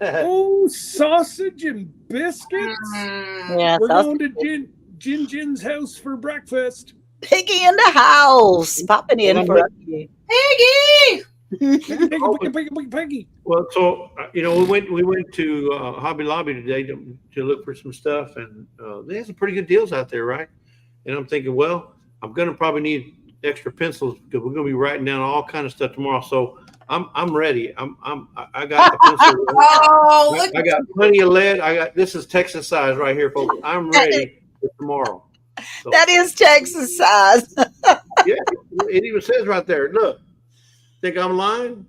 Oh, sausage and biscuits. Mm. Yeah. We're So going to Jin's house for breakfast. Piggy in the house, popping in for a few. Piggy! Peggy. Well, so we went to Hobby Lobby today to look for some stuff, and they have some pretty good deals out there, right? And I'm thinking, well, I'm gonna probably need extra pencils because we're gonna be writing down all kind of stuff tomorrow. So I'm ready. I got the pencil. Oh, look I got plenty of lead. This is Texas size right here, folks. I'm ready for tomorrow. So, That is Texas size. yeah, it even says right there. Look, think I'm lying?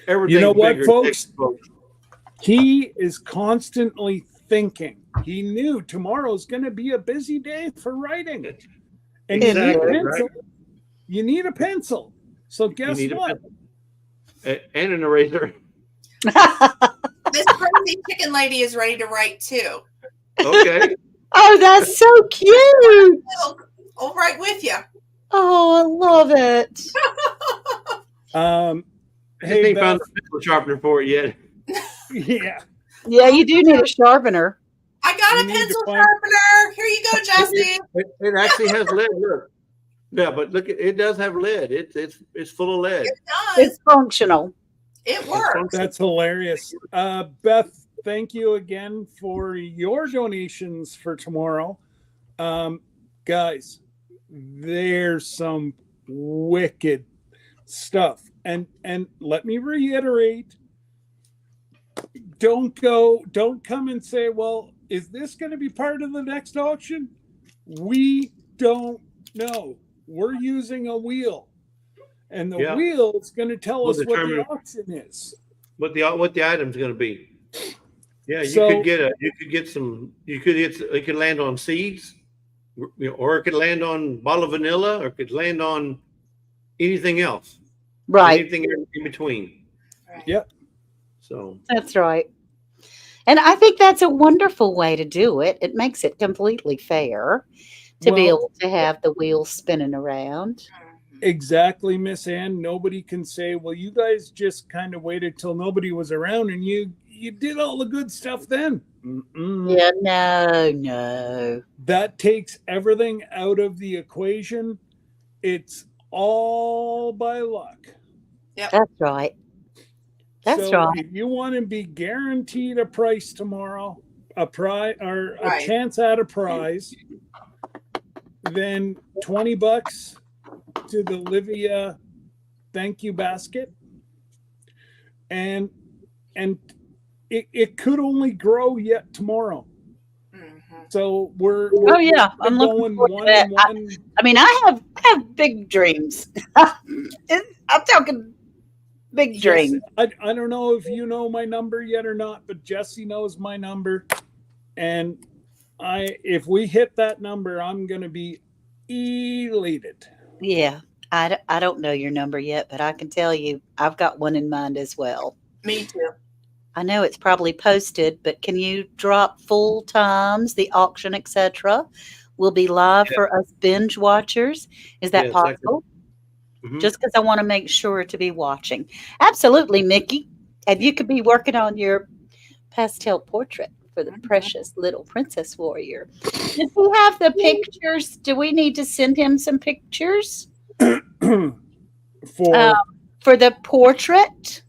Everything You know what, bigger, folks? Texas, folks. He is constantly thinking. He knew tomorrow's going to be a busy day for writing. And you need a Exactly, pencil. right? You need a pencil. So guess need a what? And an eraser. this crazy chicken lady is ready to write too. Okay. Oh, that's so cute. I'll write with you. Oh, I love it. I Hey, ain't Beth. found the pencil sharpener for it yet. Yeah. Yeah, you do need a sharpener. I got You a need to pencil find- sharpener. Here you go, Jesse. It actually has lead. Look. Yeah, but look, it does have lead. It's full of lead. It does. It's functional. It works. That's hilarious. Beth, thank you again for your donations for tomorrow. Guys, there's some wicked stuff. And let me reiterate, don't come and say, well, is this going to be part of the next auction? We don't know. We're using a wheel, and the Yeah. wheel is going to tell Will us what the determine- auction is. what the item's going to be. Yeah, you So- it could land on seeds, or it could land on bottle of vanilla, or it could land on anything else, Right. anything in between. Right. Yep. So That's right. And I think that's a wonderful way to do it. It makes it completely fair to be Well- able to have the wheels spinning around. Exactly, Miss Ann. Nobody can say, well, you guys just kind of waited till nobody was around and you did all the good stuff then. Mm-mm. Yeah, no. That takes everything out of the equation. It's all by luck. That's right. That's So right. if you want to be guaranteed a price tomorrow, a prize or a Right. chance at a prize, then $20 to the Livia thank you basket. And it could only grow yet tomorrow. Mhm. So we're Oh, yeah. I'm looking going forward to one that. and one. I mean, I have big dreams. I'm talking big dreams. Yes, I don't know if you know my number yet or not, but Jesse knows my number. And if we hit that number, I'm going to be elated. Yeah. I don't know your number yet, but I can tell you I've got one in mind as well. Me too. I know it's probably posted, but can you drop full times, the auction, etc.? Will be live for us binge watchers. Is that Yes, I can- possible? Mhm. Just because I want to make sure to be watching. Absolutely, Mickey. And you could be working on your pastel portrait for the precious little princess warrior. Does he have the pictures? Do we need to send him some pictures For for the portrait?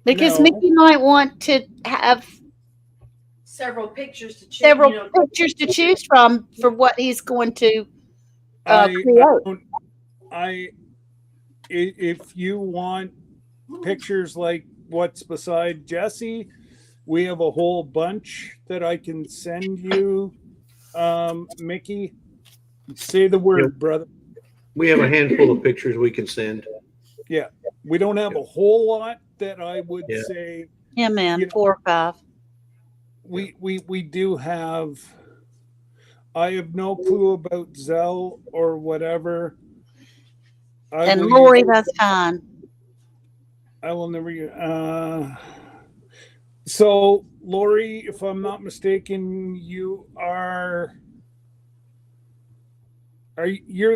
Because No. Mickey might want to have Several pictures to choose. several you know, pictures to choose from for what he's going to I create. don't- if you want pictures like what's beside Jesse, we have a whole bunch that I can send you. Mickey, say the word, brother. We have a handful of pictures we can send. We don't have a whole lot that I would Yeah. say. Yeah, man, You know- 4 or 5. We do have. I have no clue about Zell or whatever. And will Lori, use- that's fine. I will never. So, Lori, if I'm not mistaken, you're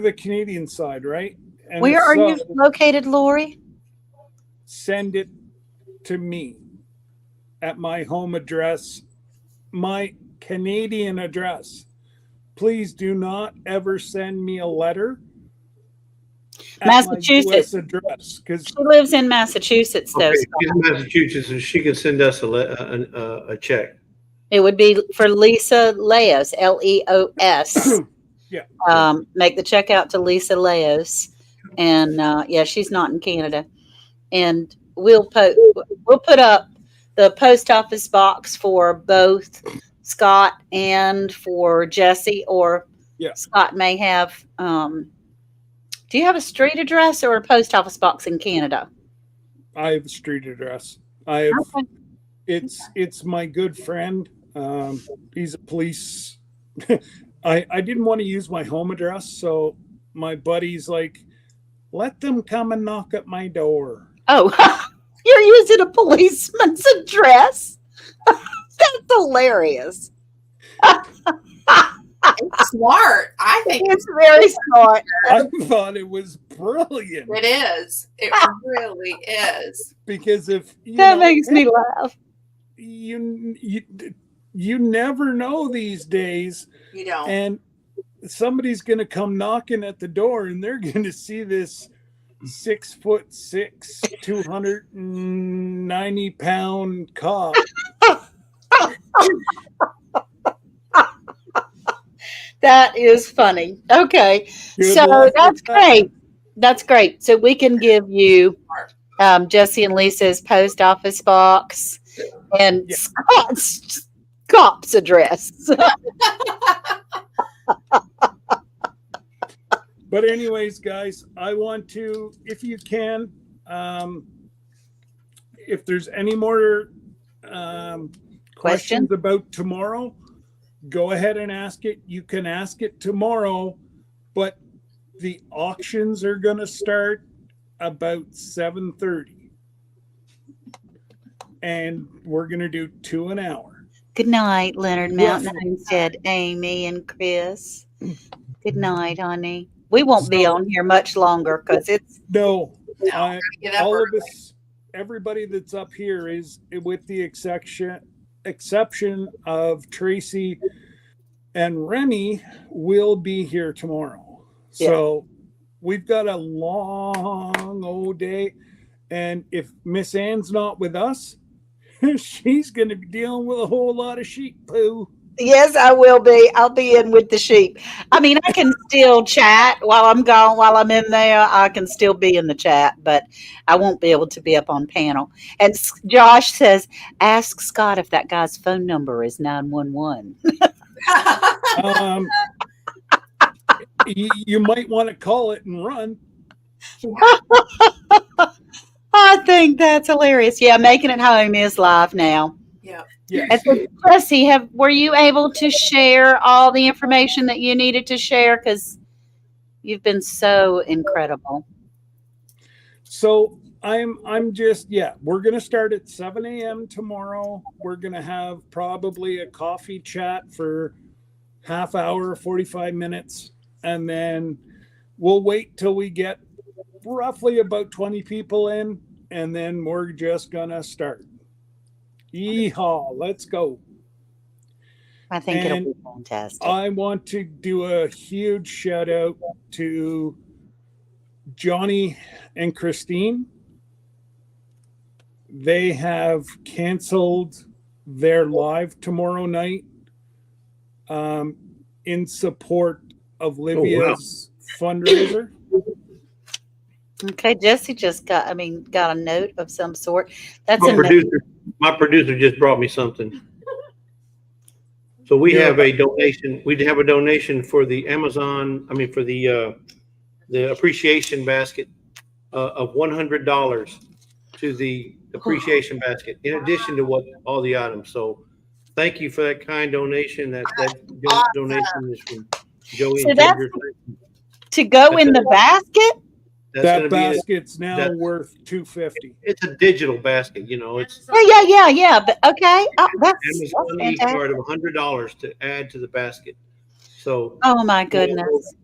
the Canadian side, right? And Where are you so located, Lori? Send it to me at my home address, my Canadian address. Please do not ever send me a letter at my Massachusetts. US address, because She lives in Massachusetts, though. Okay, so she's in Massachusetts, and she can send us a check. it would be for Lisa Leos, Leos. Yeah. Make the check out to Lisa Leos, and yeah, she's not in Canada. And we'll put up the post office box for both Scott and for Jesse, or Yeah. Scott may have. Do you have a street address or a post office box in Canada? I have a street address. I have. Okay. It's my good friend. He's a police. I didn't want to use my home address, so my buddy's like, let them come and knock at my door. Oh, you're using a policeman's address? That's hilarious. Smart. I think It's very smart. I thought it was brilliant it is. It really is. because if That makes me laugh. you never know these days, You know. and somebody's going to come knocking at the door and they're going to see this 6'6", 290-pound cop. That is funny. Okay. Good So luck with that's that. great. That's great. So we can give you Jesse and Lisa's post office box and Yeah. Scott's cop's address. But anyways, guys, I want to, if you can, if there's any more questions about tomorrow, go ahead and ask it. You can ask it tomorrow, but the auctions are going to start about 7:30. And we're going to do 2 an hour. Good night, Leonard Yes. Mountain Homestead, Amy and Chris. Good night, honey. We won't be So- on here much longer because it's No, No, I- gotta get up all of early. us, everybody that's up here is, with the exception of Tracy and Remy, will be here tomorrow. Yeah. So we've got a long old day. And if Miss Ann's not with us, she's going to be dealing with a whole lot of sheep poo. yes, I will be. I'll be in with the sheep. I mean, I can still chat while I'm gone, while I'm in there. I can still be in the chat, but I won't be able to be up on panel. And Josh says, ask Scott if that guy's phone number is 911. You might want to call it and run. I think that's hilarious. Yeah, making it home is live now. Yeah. Yes. And so, Jesse, were you able to share all the information that you needed to share? Because you've been so incredible. So I'm just, we're going to start at 7 a.m. tomorrow. We're going to have probably a coffee chat for half hour, 45 minutes. And then we'll wait till we get roughly about 20 people in. And then we're just going to start. Yeehaw, let's go. I think And it'll be fantastic. I want to do a huge shout out to Johnny and Christine. They have canceled their live tomorrow night in support of Livia's fundraiser. Okay, Jesse just got a note of some sort. That's My amazing. producer just brought me something. So we have a donation. We have a donation for the Amazon. For the appreciation basket of $100 to the appreciation basket, in addition to what all the items. So, thank you for that kind donation. That donation is from Joey So and that's Ginger. To go in the basket? That's That gonna be basket's now that's- worth $250. it's a digital basket. You know, it's Yeah. But okay. Oh, that's Amazon fantastic. card of $100 to add to the basket. So, Oh my goodness.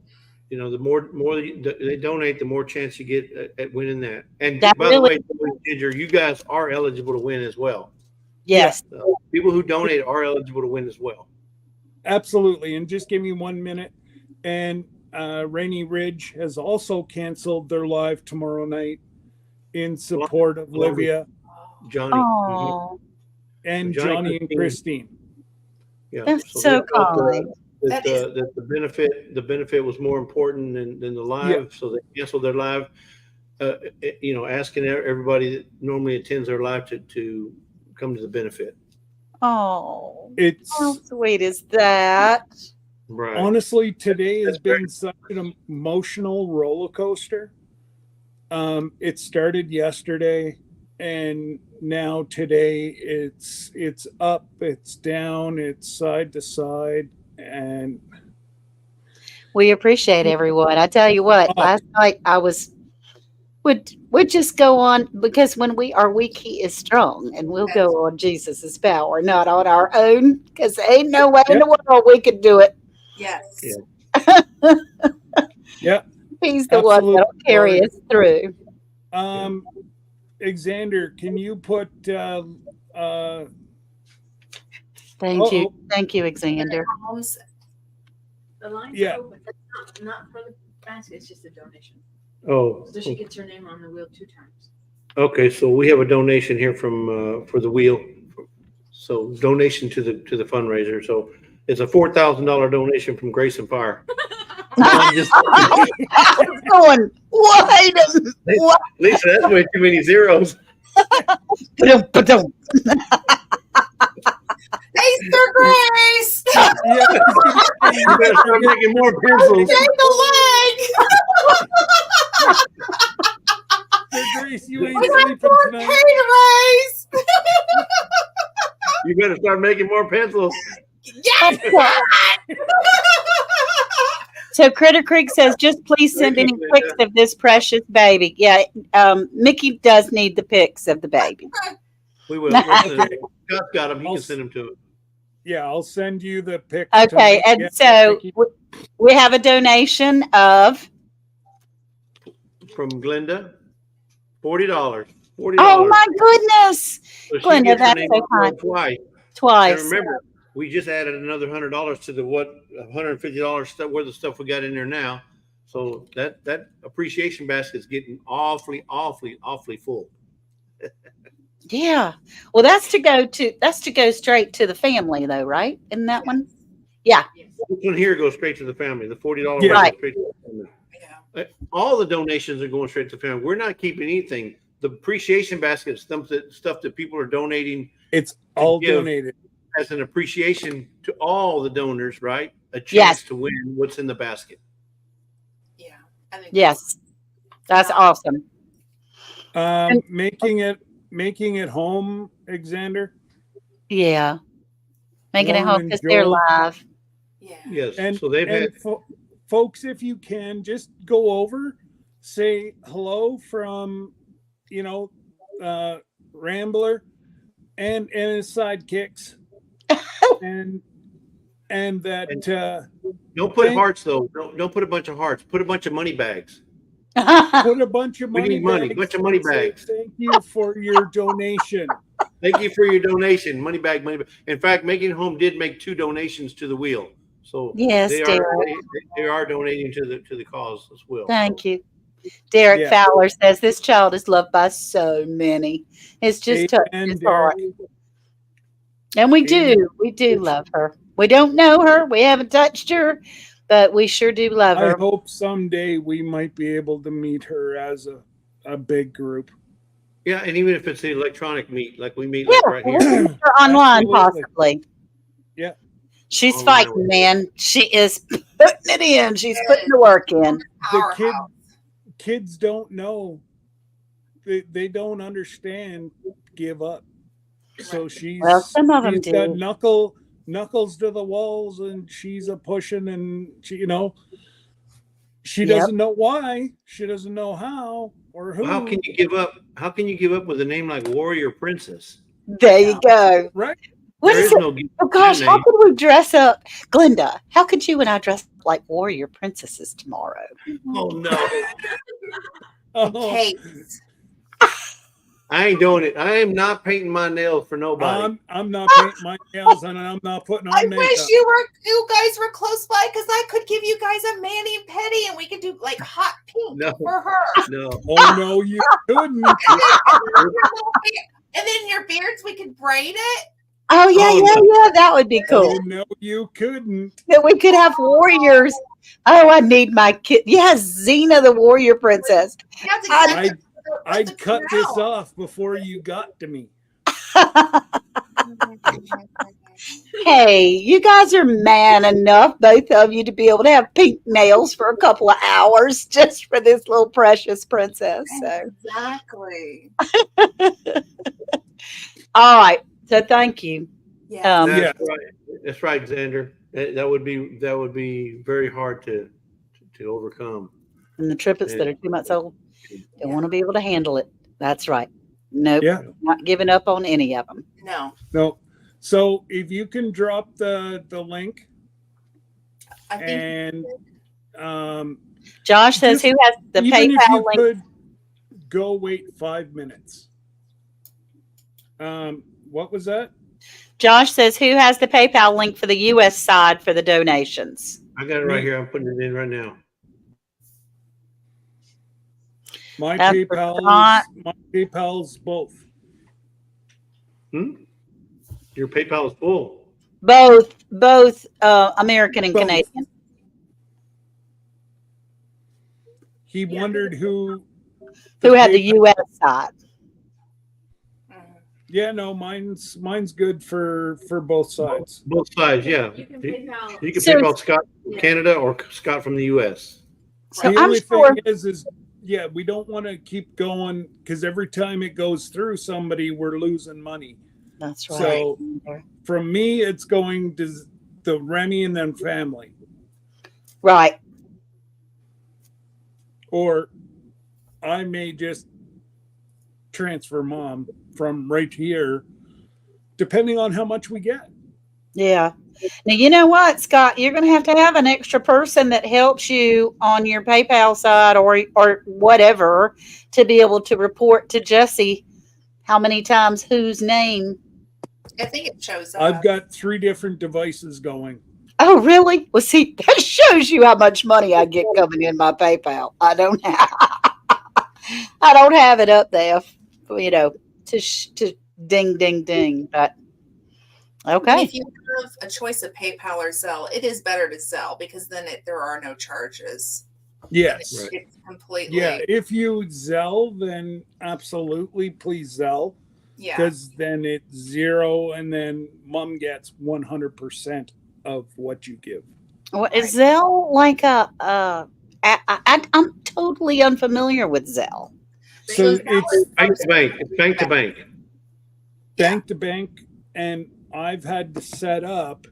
you know, the more they donate, the more chance you get at winning that. And That by the really- way, Joey and Ginger, you guys are eligible to win as well. Yes. People who donate are eligible to win as well. Absolutely. And just give me 1 minute. And Rainy Ridge has also canceled their live tomorrow night in support of Livia Johnny. mhm, Oh, and Johnny Johnny and Christine. Christine. Yeah. that's so they felt, kind. That is- that the benefit was more important than the live, so they canceled their live. Asking everybody that normally attends their live to come to the benefit. Oh, It's how sweet is that? Right. honestly, today has That's very been such an emotional roller coaster. It started yesterday, and now today it's up, it's down, it's side to side, and We appreciate everyone. I tell you what, last night I would just go on because when we are weak, he is strong, and we'll go on Jesus's power, not on our own, because ain't no way in the world we could do it. Yes. Yeah. yeah. He's the one Absolutely. that'll carry us through. Xander, can you put Thank you. Uh-oh. Thank you, Xander. Homes. The line's Yeah. open. It's not for the basket, it's just a donation. Oh, So she gets her name on the wheel 2 times. okay. So we have a donation here from for the wheel. So donation to the fundraiser. So it's a $4,000 donation from Grace and Fire. I'm just- I was going, wait a minute. What? Lisa, that's way too many zeros. Ba-dum, ba-dum. Hey, Sir better start making more pencils. Take the leg. So, Grace, you ain't We got sleeping more tonight. pay to raise. You better start making more pencils. Yes. So Critter Creek says, just please send any pics of this precious baby. Yeah, Mickey does need the pics of the baby. We will. We'll send them. Scott's got them. He I'll can send them to it. Yeah, I'll send you the pic. Okay, tonight. and Yeah, so Mickey. we have a donation of, From Glenda, $40. $40. oh my goodness, So she Glenda, gets her that's name so on the kind. roll twice. Twice. And remember, we just added another $100 to the $150 stuff worth of stuff we got in there now. So that appreciation basket's getting awfully full. Yeah. Well, that's to go straight to the family though, right? Isn't that one? Yeah. Yes. This one here goes straight to the family. The $40 Yeah. one Right. goes straight to the family. Yeah. All the donations are going straight to the family. We're not keeping anything. The appreciation basket is stuff that people are donating It's all give. donated. as an appreciation to all the donors, right? A chance Yes. to win what's in the basket. Yeah. I think Yes. That's awesome. Making it home, Alexander. Yeah. Making it Lauren home and because they're Joel. live. Yeah. Yes. And So they've had folks, if you can, just go over, say hello from, Rambler and his sidekicks, and that don't put thank- hearts though. Don't put a bunch of hearts. Put a bunch of money bags. put a bunch of We money. need money, bags bunch of money and say bags. Thank you for your donation. Thank you for your donation. Money bag, money bag. In fact, Making It Home did make 2 donations to the wheel. So Yes, they Derek. are donating to the cause as well. Thank you. Derek Yeah. Fowler says this child is loved by so many. It's just touched Amen, his heart. Derek. And we Amen. do love her. We don't know her. We haven't touched her, but we sure do love I her. hope someday we might be able to meet her as a big group. Yeah, and even if it's the electronic meet, like we meet Yeah, like right we'll here. meet her online Absolutely. possibly. Yeah. She's Online fighting, with- man. She is putting it in. She's putting the work in. Powerhouse. Kids don't know. They don't understand. Give up. So she's Well, some of 'em she's got do. knuckles to the walls, and she's a pushing, and she she Yep. doesn't know why. She doesn't know how or who. How can you give up? How can you give up with a name like Warrior Princess? There you go. Right? What There is is it? no gift Oh to gosh, that how name. could we dress up, Glenda? How could you and I dress like warrior princesses tomorrow? Oh no, Oh, Cakes. I ain't doing it. I am not painting my nails for nobody. I'm not painting my nails, and I'm not putting on I makeup. wish you guys were close by because I could give you guys a mani and pedi and we could do like hot pink No. for her. No, Oh no, you couldn't. And then your beards, we could braid it. Oh yeah, Oh, yeah, no. yeah. That would be cool. Oh no, you couldn't. That we could have warriors. Oh, I need my kid. Yes, Xena the warrior princess. That's I- exactly I'd cut this off before you got to me. Hey, you guys are man enough, both of you, to be able to have pink nails for a couple of hours just for this little precious princess. So, Exactly. all right. So, thank you. Yeah. Um, Yeah. that's right. That's right, Xander. That would be very hard to overcome. And the triplets that are 2 months old, they want to be able to handle it. That's right. Nope, Yeah. not giving up on any of them. No. No. So if you can drop the link, I think and Josh says, Just- who has the even if PayPal you link? could go wait 5 minutes. What was that? Josh says, who has the PayPal link for the U.S. side for the donations? I got it right here. I'm putting it in right now. My That's for PayPal's both. Your PayPal is full. Both American and Both. Canadian. He wondered who Who had the PayPal- U.S. side? Mhm. Yeah, no, mine's good for both sides. Both sides, yeah. You can You PayPal. you can So- PayPal Scott from Canada or Scott from the US. So The I'm only sure. thing is yeah, we don't want to keep going because every time it goes through somebody, we're losing money. That's right. So from me, it's going to the Remy and then family, Right. or I may just transfer mom from right here, depending on how much we get. Yeah. Now, you know what, Scott? You're going to have an extra person that helps you on your PayPal side or whatever to be able to report to Jesse how many times whose name. I think it shows up. I've got 3 different devices going. Oh, really? Well, see, that shows you how much money I get coming in my PayPal. I don't have it up there, to ding, ding, ding. But okay. If you have a choice of PayPal or Zelle, it is better to Zelle because then there are no charges. Yes. Right. It's completely Yeah, if you Zelle, then absolutely please Zelle, yeah. because then it's 0, and then mom gets 100% of what you give. What is Zelle like I'm totally unfamiliar with Zelle. So Zelle it's is Bank to bank. It's bank to bank. bank to bank, and I've had to set up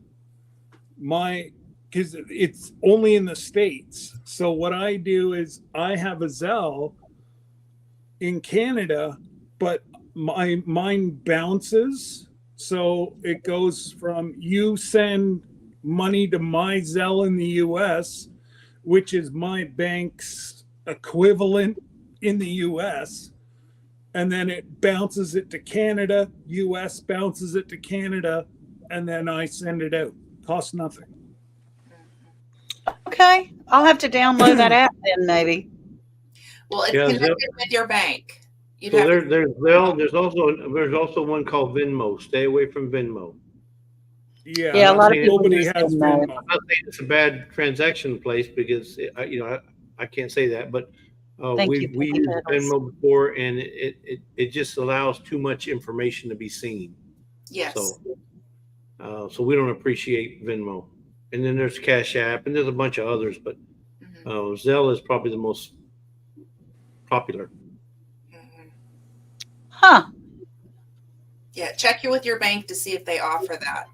because it's only in the States. So what I do is I have a Zelle in Canada, but mine bounces. So it goes from you send money to my Zelle in the US, which is my bank's equivalent in the US. And then it bounces it to Canada, US bounces it to Canada, and then I send it out. Costs nothing. Okay, I'll have to download that app then, maybe. Well, it's Yeah, connected with your bank. You'd So have there's Zelle. There's also one called Venmo. Stay away from Venmo. Yeah, Yeah, a lot of people nobody use has Venmo. Venmo. I'm not saying it's a bad transaction place because I can't say that, but Thank we you, we Penny used Petals. Venmo before, and it just allows too much information to be seen. yes. So we don't appreciate Venmo. And then there's Cash App, and there's a bunch of others, but Mhm, Zelle is probably the most popular. mhm. Huh. Yeah, check with your bank to see if they offer that.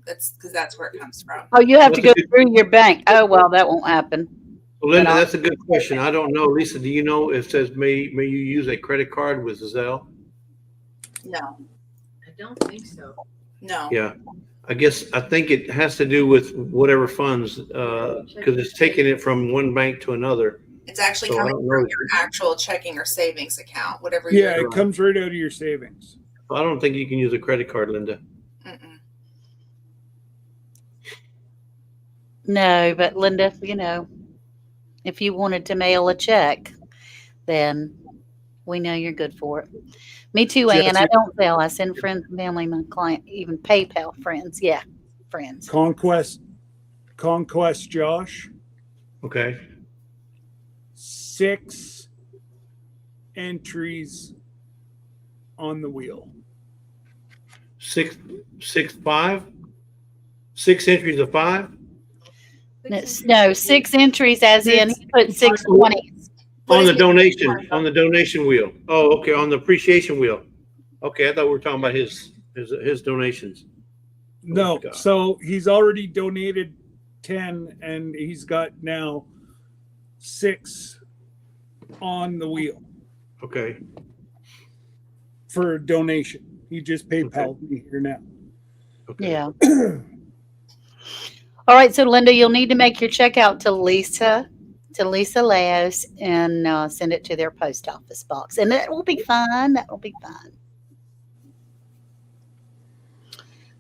That's because that's where it comes from. Oh, you have to That's go a through your bank. Oh, well, that won't happen. Well, Linda, But I- that's a good question. I don't know. Lisa, do you know if it says may you use a credit card with Zelle? No, I don't think so. no. Yeah, I think it has to do with whatever funds, because it's taking it from one bank to another. It's actually So I coming don't from know. your actual checking or savings account, whatever. Yeah, you're it comes right out of your savings. I don't think you can use a credit card, Linda. Mm-mm. No, but Linda, if you wanted to mail a check, then we know you're good for it. Me too, Ann. I Jesse- don't sell. I send friends, family, my client, even PayPal friends. Yeah, friends. Conquest Josh, Okay. 6 entries on the wheel. 6 entries of 5 No, 6 entries as in he put 620s. on the donation wheel. Oh, okay, on the appreciation wheel. Okay, I thought we were talking about his donations. No, God. so he's already donated 10, and he's got now 6 on the wheel Okay. for a donation. He just PayPal me here now. Okay. Yeah. All right, so Linda, you'll need to make your check out to Lisa Laos and send it to their post office box. And that will be fine. That will be fine.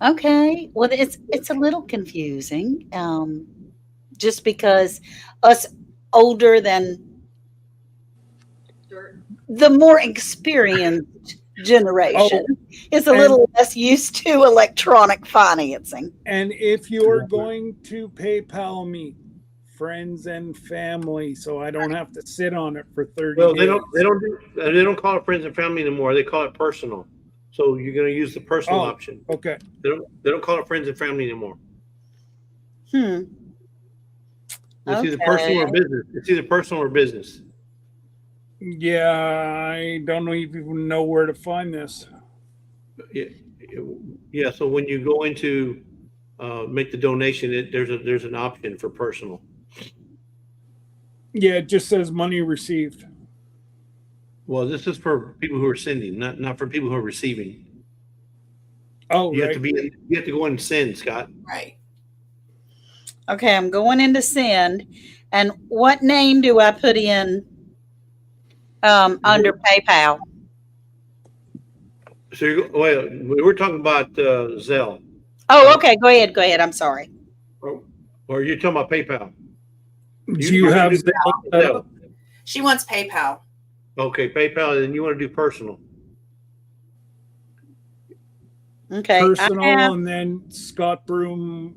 Okay. Well, it's a little confusing, just because us older than Dirt. the more experienced generation is a and- little less used to electronic financing. And if you're going to PayPal me, friends and family, so I don't have to sit on it for 30 Well, days. they don't call it friends and family anymore. They call it personal. So you're going to use the personal Oh. option. Okay. They don't call it friends and family anymore. Hmm. It's either personal or Okay. business. It's either personal or business. Yeah, I don't even know where to find this. Yeah. So when you go into make the donation, there's an option for personal. Yeah, it just says money received. Well, this is for people who are sending, not for people who are receiving. Oh, You right. you have to go in and send, Scott. Right. Okay, I'm going into send. And what name do I put in under PayPal? So wait, we're talking about Zelle, Oh, okay. Go ahead. Go ahead. I'm sorry. or you're talking about PayPal. Do you have Zelle set up? She wants PayPal. Okay, PayPal, and you want to do personal. Okay. Personal, I have, and then Scott Broom.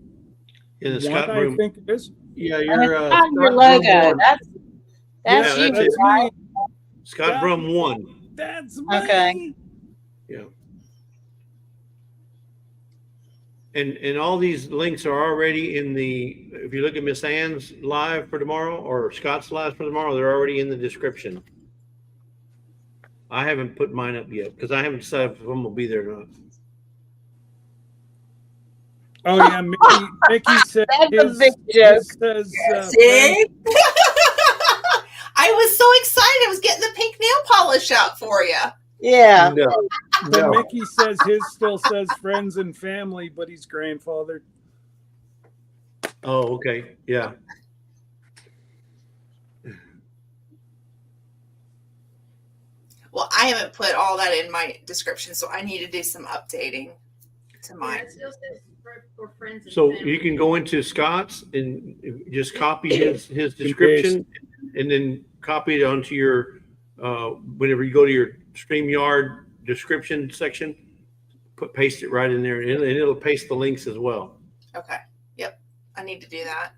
In the One, Scott I Broom. think it is. Yeah, and you're it's on your Scott logo. Broom one. That's Yeah, you. that's it. me. Scott Broom 1. That's me. Okay. Yeah. And all these links are already in the, if you look at Miss Ann's live for tomorrow or Scott's live for tomorrow, they're already in the description. I haven't put mine up yet because I haven't decided if I'm gonna be there or not. Oh yeah, Mickey said That's a his, big joke. his says See? I was so excited. I was getting the pink nail polish out for you. Yeah. No, but Mickey says his still says friends and family, but he's grandfathered. Oh, okay. Yeah. Well, I haven't put all that in my description, so I need to do some updating to Yeah, mine. it still says for friends and So family. you can go into Scott's and just copy his description and then copy it onto your, whenever you go to your StreamYard description section, paste it right in there and it'll paste the links as well. Okay. Yep. I need to do that.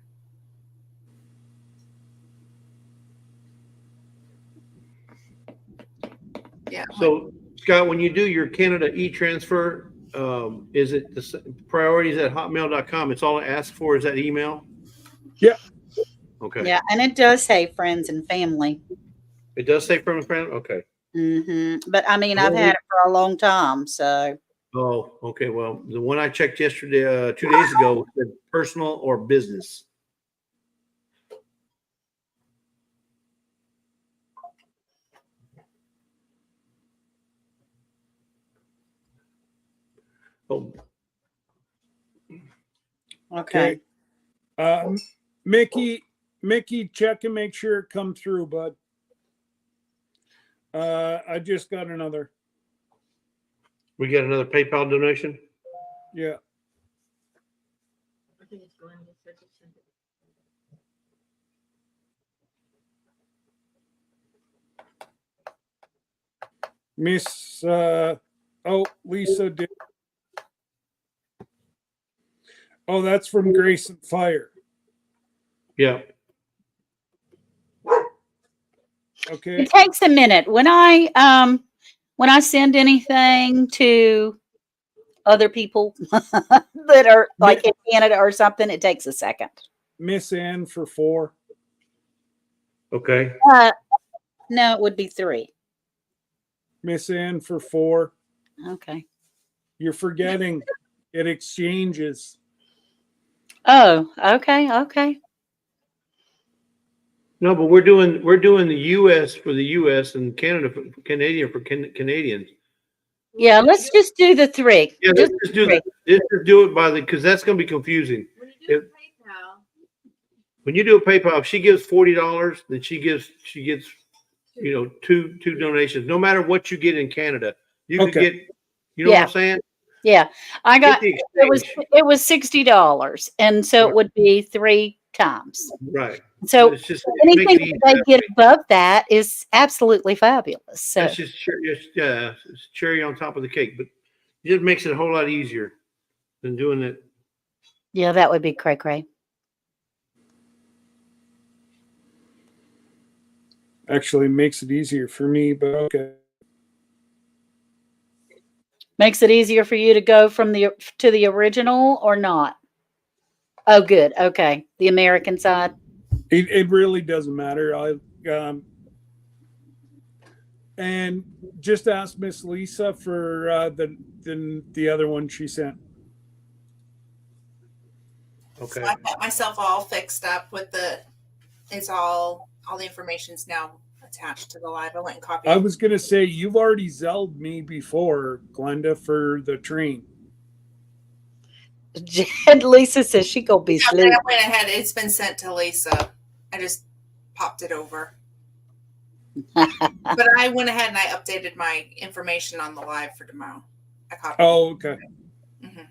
Yeah. So Scott, when you do your Canada e-transfer, is it the priorities@hotmail.com? It's all it asks for is that email? Yeah. Okay. Yeah. And it does say friends and family. It does say from a friend? Okay. But I mean, I've had it for a long time. So, Oh, okay. Well, the one I checked yesterday, 2 days ago, said personal or business. Oh, okay. Mickey, check and make sure it come through, bud. I just got another. we got another PayPal donation. Yeah. I think it's going to send it. Miss Lisa did. Oh, that's from Grayson Fire. Yeah. Okay. It takes a minute. When I send anything to other people that are like in Canada or something, it takes a second. Miss Ann for 4. Okay. No, it would be 3. Miss Ann for 4. Okay. You're forgetting it exchanges. Oh, okay. Okay. No, but we're doing the US for the US and Canada for Canadian for Canadians. Yeah, let's just do the 3. Yeah, Just let's just do that. Let's just do it by the because that's going to be confusing. When you do PayPal, When you do a PayPal, if she gives $40, then she gets two donations. No matter what you get in Canada, you could Okay. get. You know what I'm saying? yeah. I got Get it the exchange. was $60, and so it would be 3 times. Right. So It's just anything make it easy that they that get way. above that is absolutely fabulous. So That's just it's cherry on top of the cake, but it just makes it a whole lot easier than doing it. yeah, that would be cray. Actually makes it easier for me, but okay. Makes it easier for you to go from to the original or not? Oh, good. Okay. The American side. It really doesn't matter. And just ask Miss Lisa for the other one she sent. Okay. So I got myself all fixed up with all the information's now attached to the live. I went and copied. I was gonna say you've already zelled me before, Glenda, for the train. And Lisa says she gonna be Yeah, asleep. I went ahead. It's been sent to Lisa. I just popped it over. But I went ahead and I updated my information on the live for tomorrow. I copied. Oh, okay. Mhm.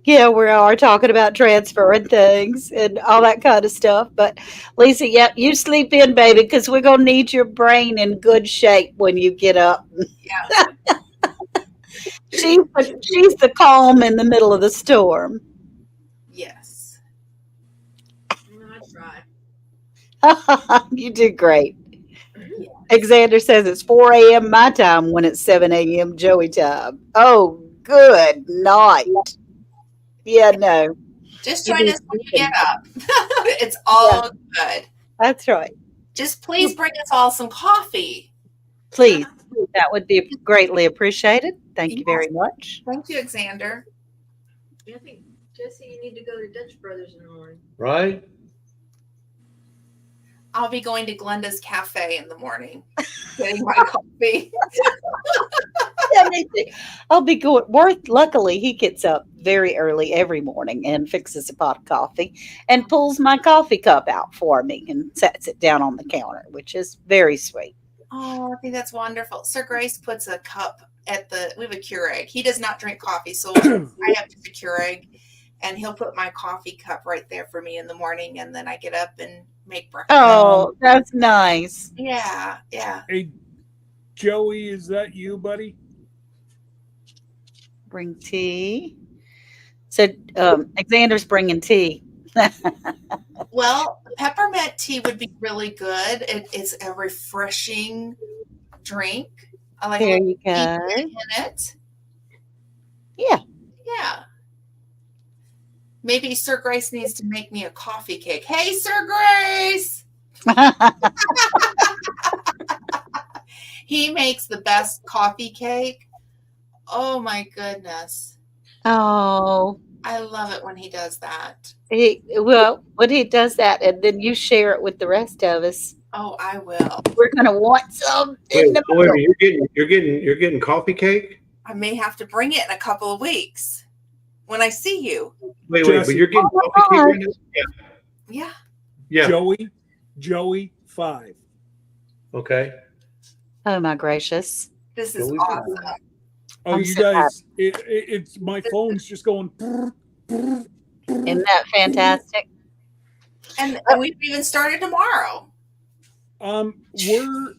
Yeah, we are talking about transferring things and all that kind of stuff. But Lisa, yep, you sleep in, baby, because we're gonna need your brain in good shape when you get up. Yeah. She's the calm in the middle of the storm. Yes. I try. You did great. Alexander says it's 4 a.m. my time when it's 7 a.m. Joey time. Oh, good night. Yeah, no, Just You join do us when you sleeping. get up. It's all good. that's right. Just please bring us all some coffee. Please, that would be greatly appreciated. Thank you very much. Thank you, Alexander. I think, Jesse, you need to go to Dutch Brothers in the morning. Right? I'll be going to Glenda's Cafe in the morning, getting my coffee. Yeah, me too. I'll be going. Worth, luckily, he gets up very early every morning and fixes a pot of coffee and pulls my coffee cup out for me and sets it down on the counter, which is very sweet. Oh, I think that's wonderful. Sir Grace puts a cup we have a Keurig. He does not drink coffee, so I have just a Keurig, and he'll put my coffee cup right there for me in the morning, and then I get up and make breakfast. Oh, that's nice. Yeah, yeah. Hey, Joey, is that you, buddy? Bring tea. So, Alexander's bringing tea. Well, peppermint tea would be really good. It's a refreshing drink. I like There a you go. tea in it. Yeah. Yeah. Maybe Sir Grace needs to make me a coffee cake. Hey, Sir Grace! He makes the best coffee cake. Oh my goodness. Oh, I love it when he does that. when he does that, and then you share it with the rest of us, Oh, I will. we're gonna want some Wait, in the wait, middle. you're getting coffee cake? I may have to bring it in a couple of weeks when I see you. Wait, Jesse. but you're getting Oh coffee cake my right now? Yeah. Yeah. Joey 5. Okay. Oh my gracious! This is Joey awesome. Oh, I'm you so guys, it's my phone's just going. Isn't that fantastic? And we've even started tomorrow. We're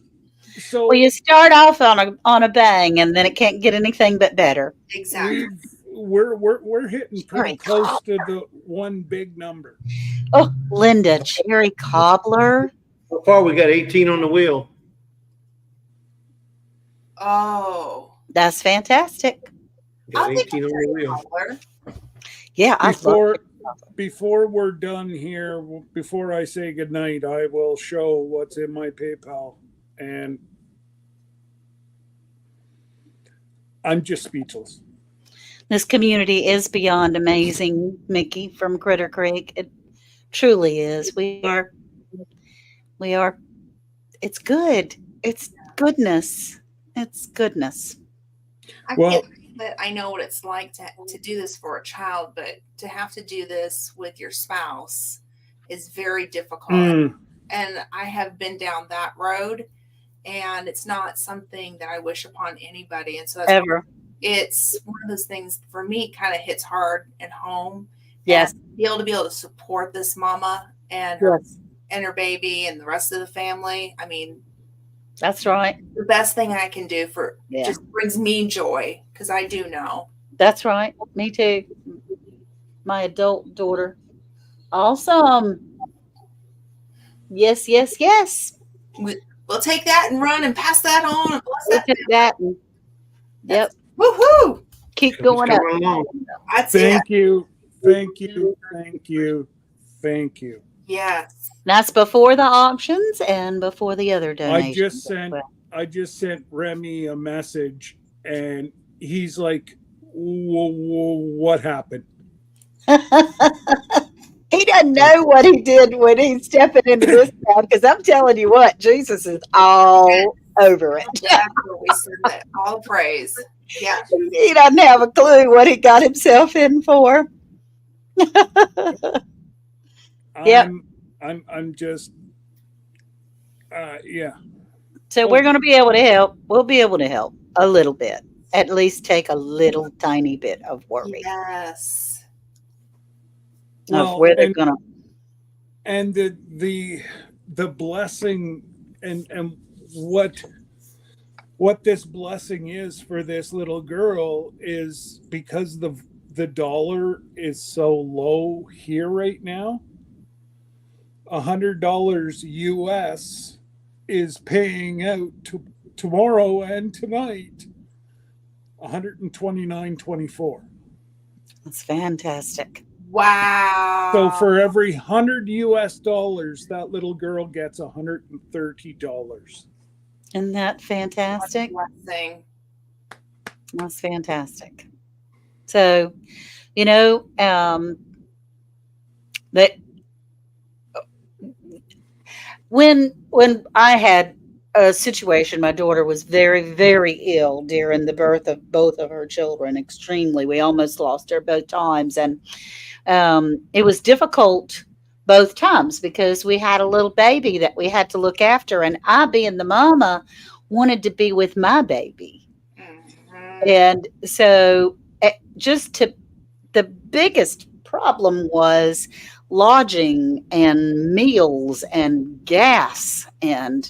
so Well, you start off on a bang, and then it can't get anything but better. Exactly. we're hitting Cherry pretty close to the one big number. Oh, Linda, cherry cobbler. So far, we got 18 on the wheel. Oh. That's fantastic. We got I'll take 18 on the wheel. Color. Yeah, I love Before we're done here, before I say goodnight, I will show what's in my PayPal, and I'm just speechless. this community is beyond amazing, Mickey from Critter Creek. It truly is. We are. It's good. It's goodness. It's goodness. I Well- can't believe that I know what it's like to do this for a child, but to have to do this with your spouse is very difficult. And I have been down that road, and it's not something that I wish upon anybody. And so that's Ever. it's one of those things for me kind of hits hard at home. Yes. And be able to support this mama and her Yes. and her baby and the rest of the family. I mean, That's right. the best thing I can do for Yeah. just brings me joy because I do know. That's right. Me too. My adult daughter. Awesome. Yes, yes, yes. We'll take that and run and pass that on and bless Look that. at that. And, yep. Woohoo! Keep It's going up. coming along. That's it. Thank you. Thank you. Thank you. Thank you. Yes. That's before the auctions and before the other donations. I just sent Remy a message and he's like, what happened? He doesn't know what he did when he's stepping into this town, because I'm telling you what, Jesus is all over it. That's where we send that all praise. Yeah. He doesn't have a clue what he got himself in for. Yep. I'm just, yeah. So we're going to be able to help. We'll be able to help a little bit, at least take a little tiny bit of worry Yes. of where they're going to. And the blessing and what this blessing is for this little girl is because the dollar is so low here right now. $100 US is paying out tomorrow and tonight $129.24. That's fantastic. Wow. So for every $100 US, that little girl gets $130. Isn't that fantastic? Blessing. That's fantastic. So, that when I had a situation, my daughter was very, very ill during the birth of both of her children. Extremely, we almost lost her both times, and it was difficult both times because we had a little baby that we had to look after, and I, being the mama, wanted to be with my baby. Mhm. And so the biggest problem was lodging and meals and gas and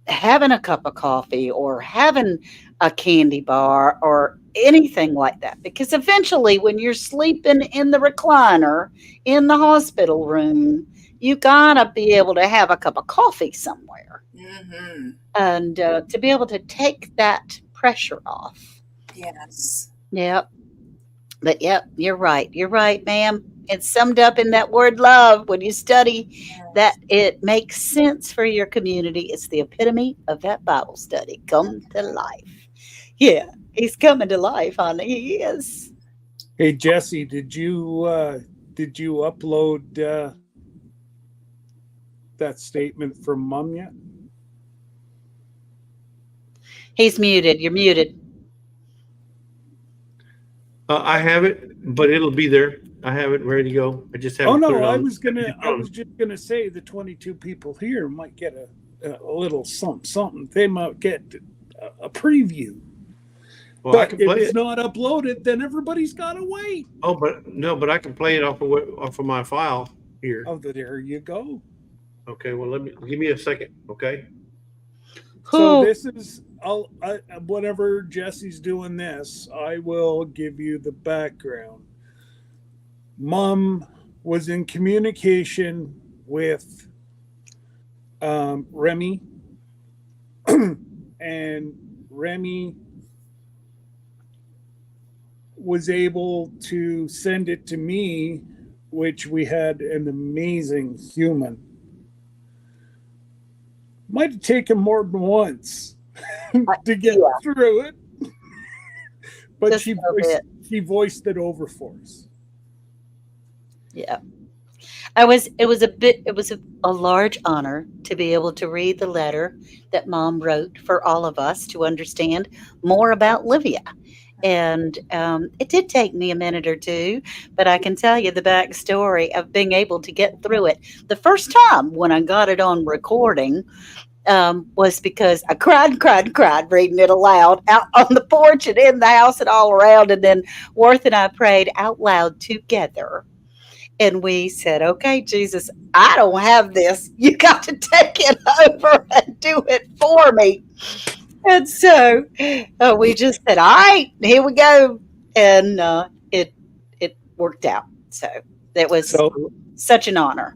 having a cup of coffee or having a candy bar or anything like that. Because eventually when you're sleeping in the recliner in the hospital room, you gotta be able to have a cup of coffee somewhere. Mhm. And to be able to take that pressure off. Yes. Yep. But yep, you're right. You're right, ma'am. It's summed up in that word love. When you study that it makes sense for your community, it's the epitome of that Bible study come to life. Yeah, he's coming to life, honey. He is. Hey Jesse, did you upload that statement from Mom yet? He's muted. You're muted. I have it, but it'll be there. I have it ready to go. I just haven't Oh put it no, on. I was just gonna say the 22 people here might get a little something. They might get a preview. Well, I But can if play it's it. not uploaded, then everybody's gotta wait. Oh, but I can play it off of my file here. Oh, there you go. Okay, well, give me a second. Okay. So Who? this is whenever Jesse's doing this, I will give you the background. Mom was in communication with Remy, and Remy was able to send it to me, which we had an amazing human. Might have taken more than once to get through it, but Just a little bit. she voiced it over for us. Yeah. It was a large honor to be able to read the letter that Mom wrote for all of us to understand more about Livia. And it did take me a minute or two, but I can tell you the backstory of being able to get through it. The first time when I got it on recording was because I cried reading it aloud out on the porch and in the house and all around. And then Worth and I prayed out loud together. And we said, okay, Jesus, I don't have this. You got to take it over and do it for me. And so we just said, all right, here we go. And it worked out. So it was such an honor.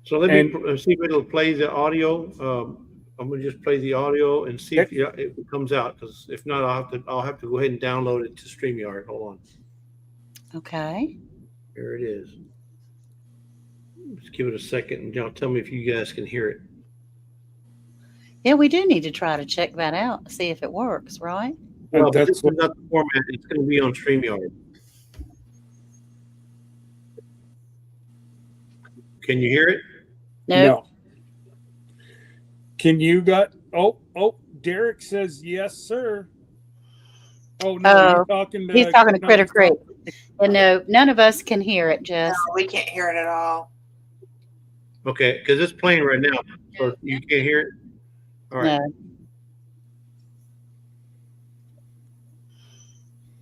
So let me see if it'll play the audio. I'm gonna just play the audio and see if it comes out. Because if not, I'll have to go ahead and download it to StreamYard. Hold on. Okay. Here it is. Just give it a second and y'all tell me if you guys can hear it. Yeah, we do need to try to check that out, see if it works, right? Well, but That's this is not the format. It's going to be on StreamYard. Can you hear it? Nope. No. Can you Derek says yes, sir. Oh no, Oh, he's talking to Critter Creek. And no, none of us can hear it, Jess. No, we can't hear it at all. Okay, because it's playing right now. So you can't hear it? All right. No,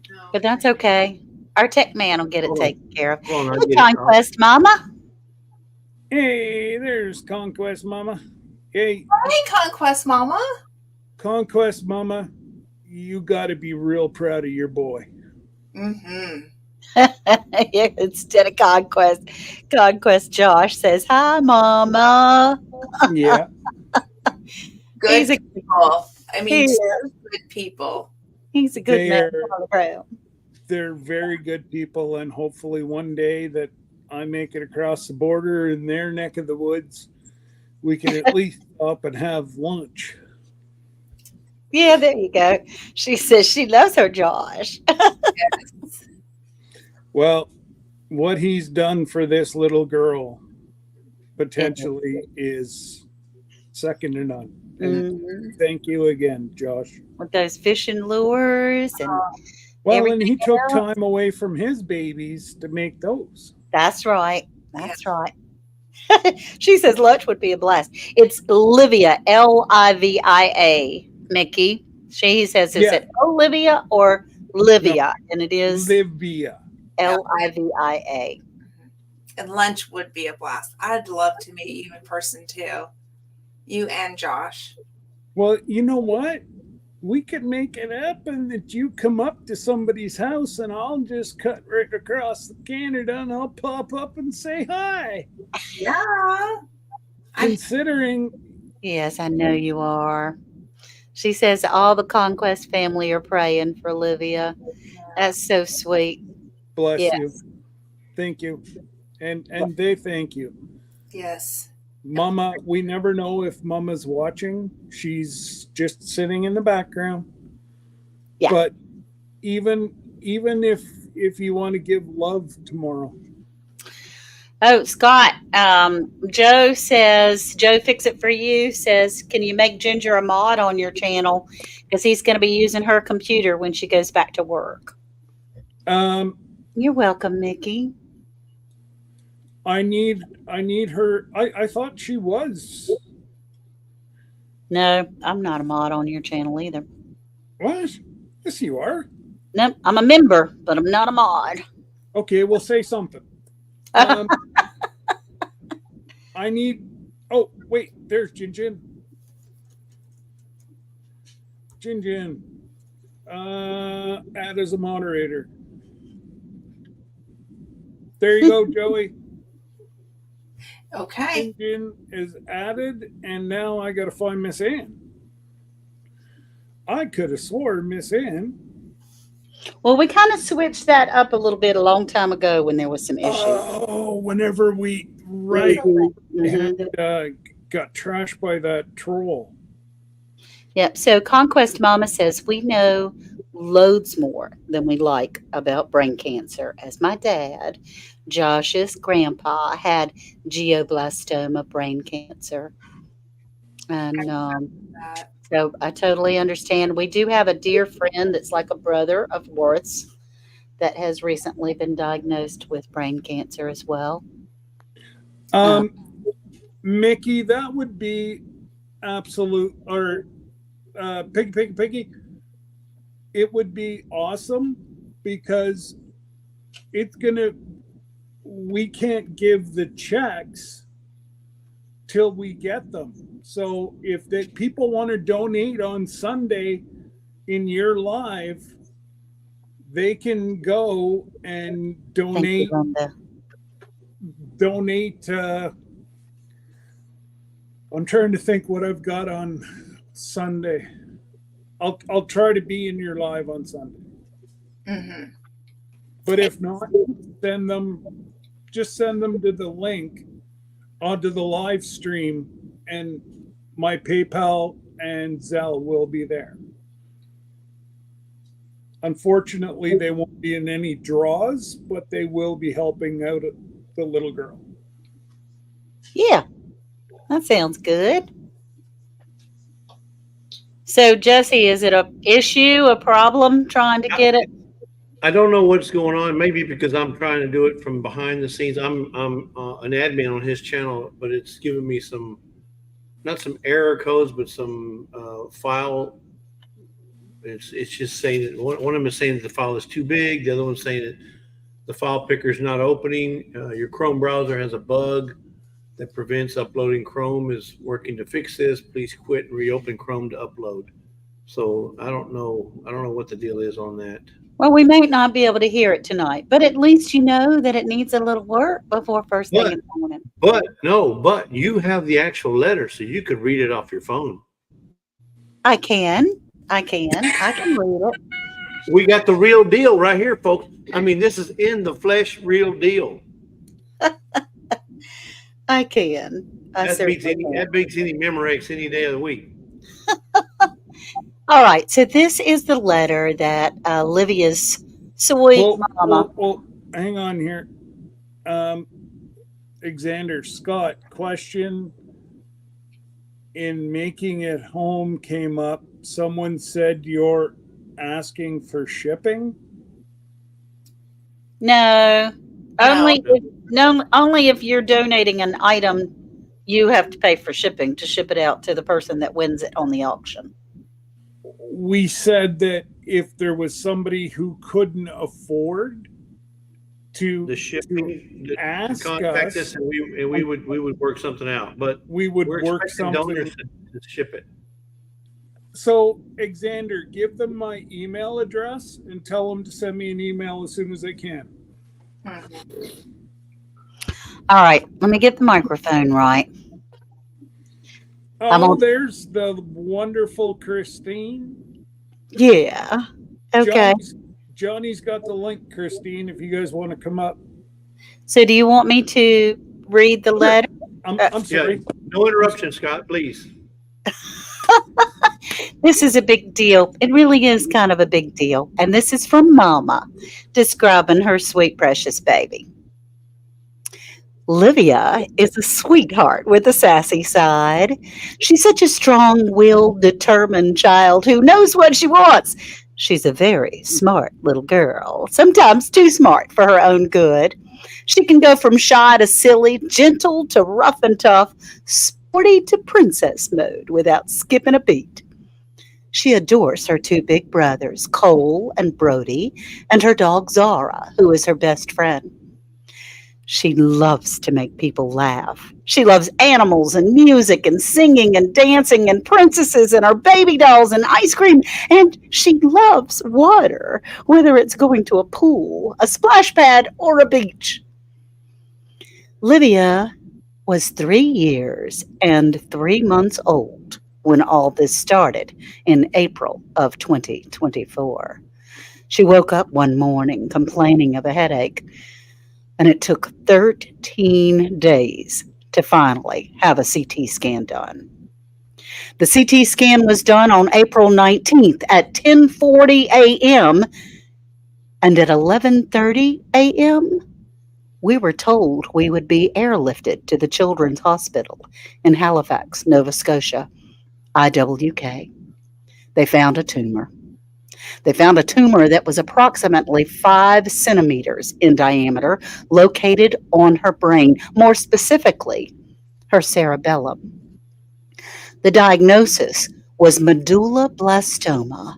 No. but that's okay. Our tech man will get it Hold on. taken care of. Hold on, I'll Hey, get it. I'll- Conquest Mama. Hey, there's Conquest Mama. Hey, Hey, Conquest Mama. Conquest Mama, you got to be real proud of your boy. Mm-hmm. Instead of Conquest Josh says, "Hi, Mama." Yeah. Good He's a people. I mean, he so is. good people. He's a good man They're- on the ground. They're very good people, and hopefully one day that I make it across the border in their neck of the woods, we can at least stop and have lunch. Yeah, there you go. She says she loves her Josh. Well, what he's done for this little girl potentially is second to none. And Mhm. thank you again, Josh. With those fishing lures, and Well, and everything he took else. time away from his babies to make those. that's right. That's right. She says lunch would be a blast. It's Livia, Livia, Mickey. She says, is Yeah. it Olivia or Livia? And it is Livia. Livia. And lunch would be a blast. I'd love to meet you in person too. You and Josh. Well, you know what? We could make it happen that you come up to somebody's house and I'll just cut right across Canada and I'll pop up and say hi. Yeah. Considering, Yes, I know you are. She says all the Conquest family are praying for Livia. That's so sweet. bless Yes. you. Thank you. And they thank you. Yes. Mama, we never know if Mama's watching. She's just sitting in the background. Yeah. But even if you want to give love tomorrow. Oh, Scott, Joe Fix It For You says, can you make Ginger a mod on your channel? Because he's going to be using her computer when she goes back to work. You're welcome, Mickey. I need her. I thought she was. No, I'm not a mod on your channel either. What? Yes, you are. Nope, I'm a member, but I'm not a mod. Okay, we'll say something. I need. Oh, wait. There's Jin Jin. Jin Jin. Add as a moderator. There you go, Joey. Okay. Jin Jin is added, and now I got to find Miss Ann. I could have swore Miss Ann. Well, we kind of switched that up a little bit a long time ago when there was some issues. Oh, whenever we Mhm. got trashed by that troll. Yep. So Conquest Mama says we know loads more than we like about brain cancer. As my dad, Josh's grandpa, had glioblastoma brain cancer, and That. so I totally understand. We do have a dear friend that's like a brother of Worth's that has recently been diagnosed with brain cancer as well. Mickey, that would be absolute, or Piggy. It would be awesome because we can't give the checks till we get them. So if the people want to donate on Sunday in your live, they can go and Thank you, Linda. donate I'm trying to think what I've got on Sunday. I'll try to be in your live on Sunday. Mm-hmm. But if not, send them to the link onto the live stream, and my PayPal and Zelle will be there. Unfortunately, they won't be in any draws, but they will be helping out the little girl. Yeah, that sounds good. So, Jesse, is it a issue, a problem trying to get it? I don't know what's going on. Maybe because I'm trying to do it from behind the scenes. I'm an admin on his channel, but it's giving me not some error codes, but some file. It's just saying that one of them is saying that the file is too big. The other one's saying that the file picker is not opening. Your Chrome browser has a bug that prevents uploading. Chrome is working to fix this. Please quit and reopen Chrome to upload. So I don't know what the deal is on that. Well, we may not be able to hear it tonight, but at least you know that it needs a little work before first thing in the morning. But you have the actual letter, so you could read it off your phone. I can read it. We got the real deal right here, folks. I mean, this is in the flesh, real deal. I can. That beats any Memorex any day of the week. All right. So this is the letter that Livia's sweet mama. Well, hang on here. Alexander Scott, question in making it home came up. Someone said you're asking for shipping. No, only if you're donating an item, you have to pay for shipping to ship it out to the person that wins it on the auction. We said that if there was somebody who couldn't afford to The shipping, ask contact us, us, and we would work something out. But we would we're work expecting something. donors to ship it. So, Alexander, give them my email address and tell them to send me an email as soon as they can. All right, let me get the microphone right. Oh, there's the wonderful Christine. Yeah. Okay. Johnny's got the link, Christine, if you guys want to come up. So do you want me to read the letter? I'm sorry. No interruption, Scott, please. This is a big deal. It really is kind of a big deal. And this is from Mama, describing her sweet, precious baby. Livia is a sweetheart with a sassy side. She's such a strong-willed, determined child who knows what she wants. She's a very smart little girl, sometimes too smart for her own good. She can go from shy to silly, gentle to rough and tough, sporty to princess mode without skipping a beat. She adores her two big brothers, Cole and Brody, and her dog Zara, who is her best friend. She loves to make people laugh. She loves animals and music and singing and dancing and princesses and her baby dolls and ice cream. And she loves water, whether it's going to a pool, a splash pad, or a beach. Livia was 3 years and 3 months old when all this started in April of 2024. She woke up one morning complaining of a headache. And it took 13 days to finally have a CT scan done. The CT scan was done on April 19th at 10:40 a.m. And at 11:30 a.m., we were told we would be airlifted to the Children's Hospital in Halifax, Nova Scotia, IWK. They found a tumor. They found a tumor that was approximately 5 centimeters in diameter, located on her brain, more specifically, her cerebellum. The diagnosis was medulloblastoma,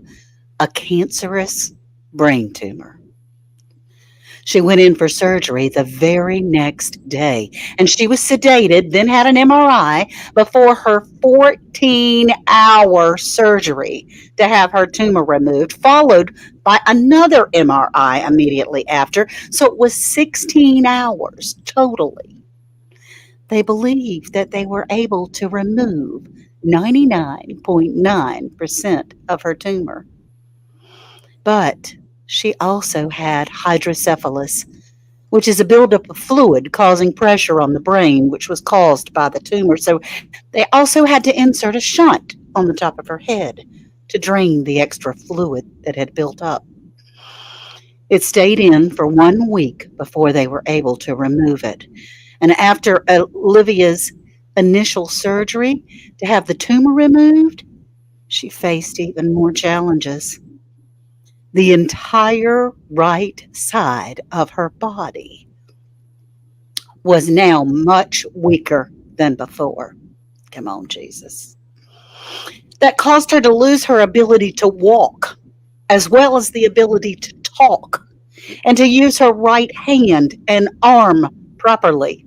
a cancerous brain tumor. She went in for surgery the very next day, and she was sedated, then had an MRI before her 14-hour surgery to have her tumor removed, followed by another MRI immediately after. So it was 16 hours totally. They believed that they were able to remove 99.9% of her tumor. But she also had hydrocephalus, which is a buildup of fluid causing pressure on the brain, which was caused by the tumor. So they also had to insert a shunt on the top of her head to drain the extra fluid that had built up. It stayed in for 1 week before they were able to remove it. And after Olivia's initial surgery to have the tumor removed, she faced even more challenges. The entire right side of her body was now much weaker than before. Come on, Jesus. That caused her to lose her ability to walk, as well as the ability to talk, and to use her right hand and arm properly.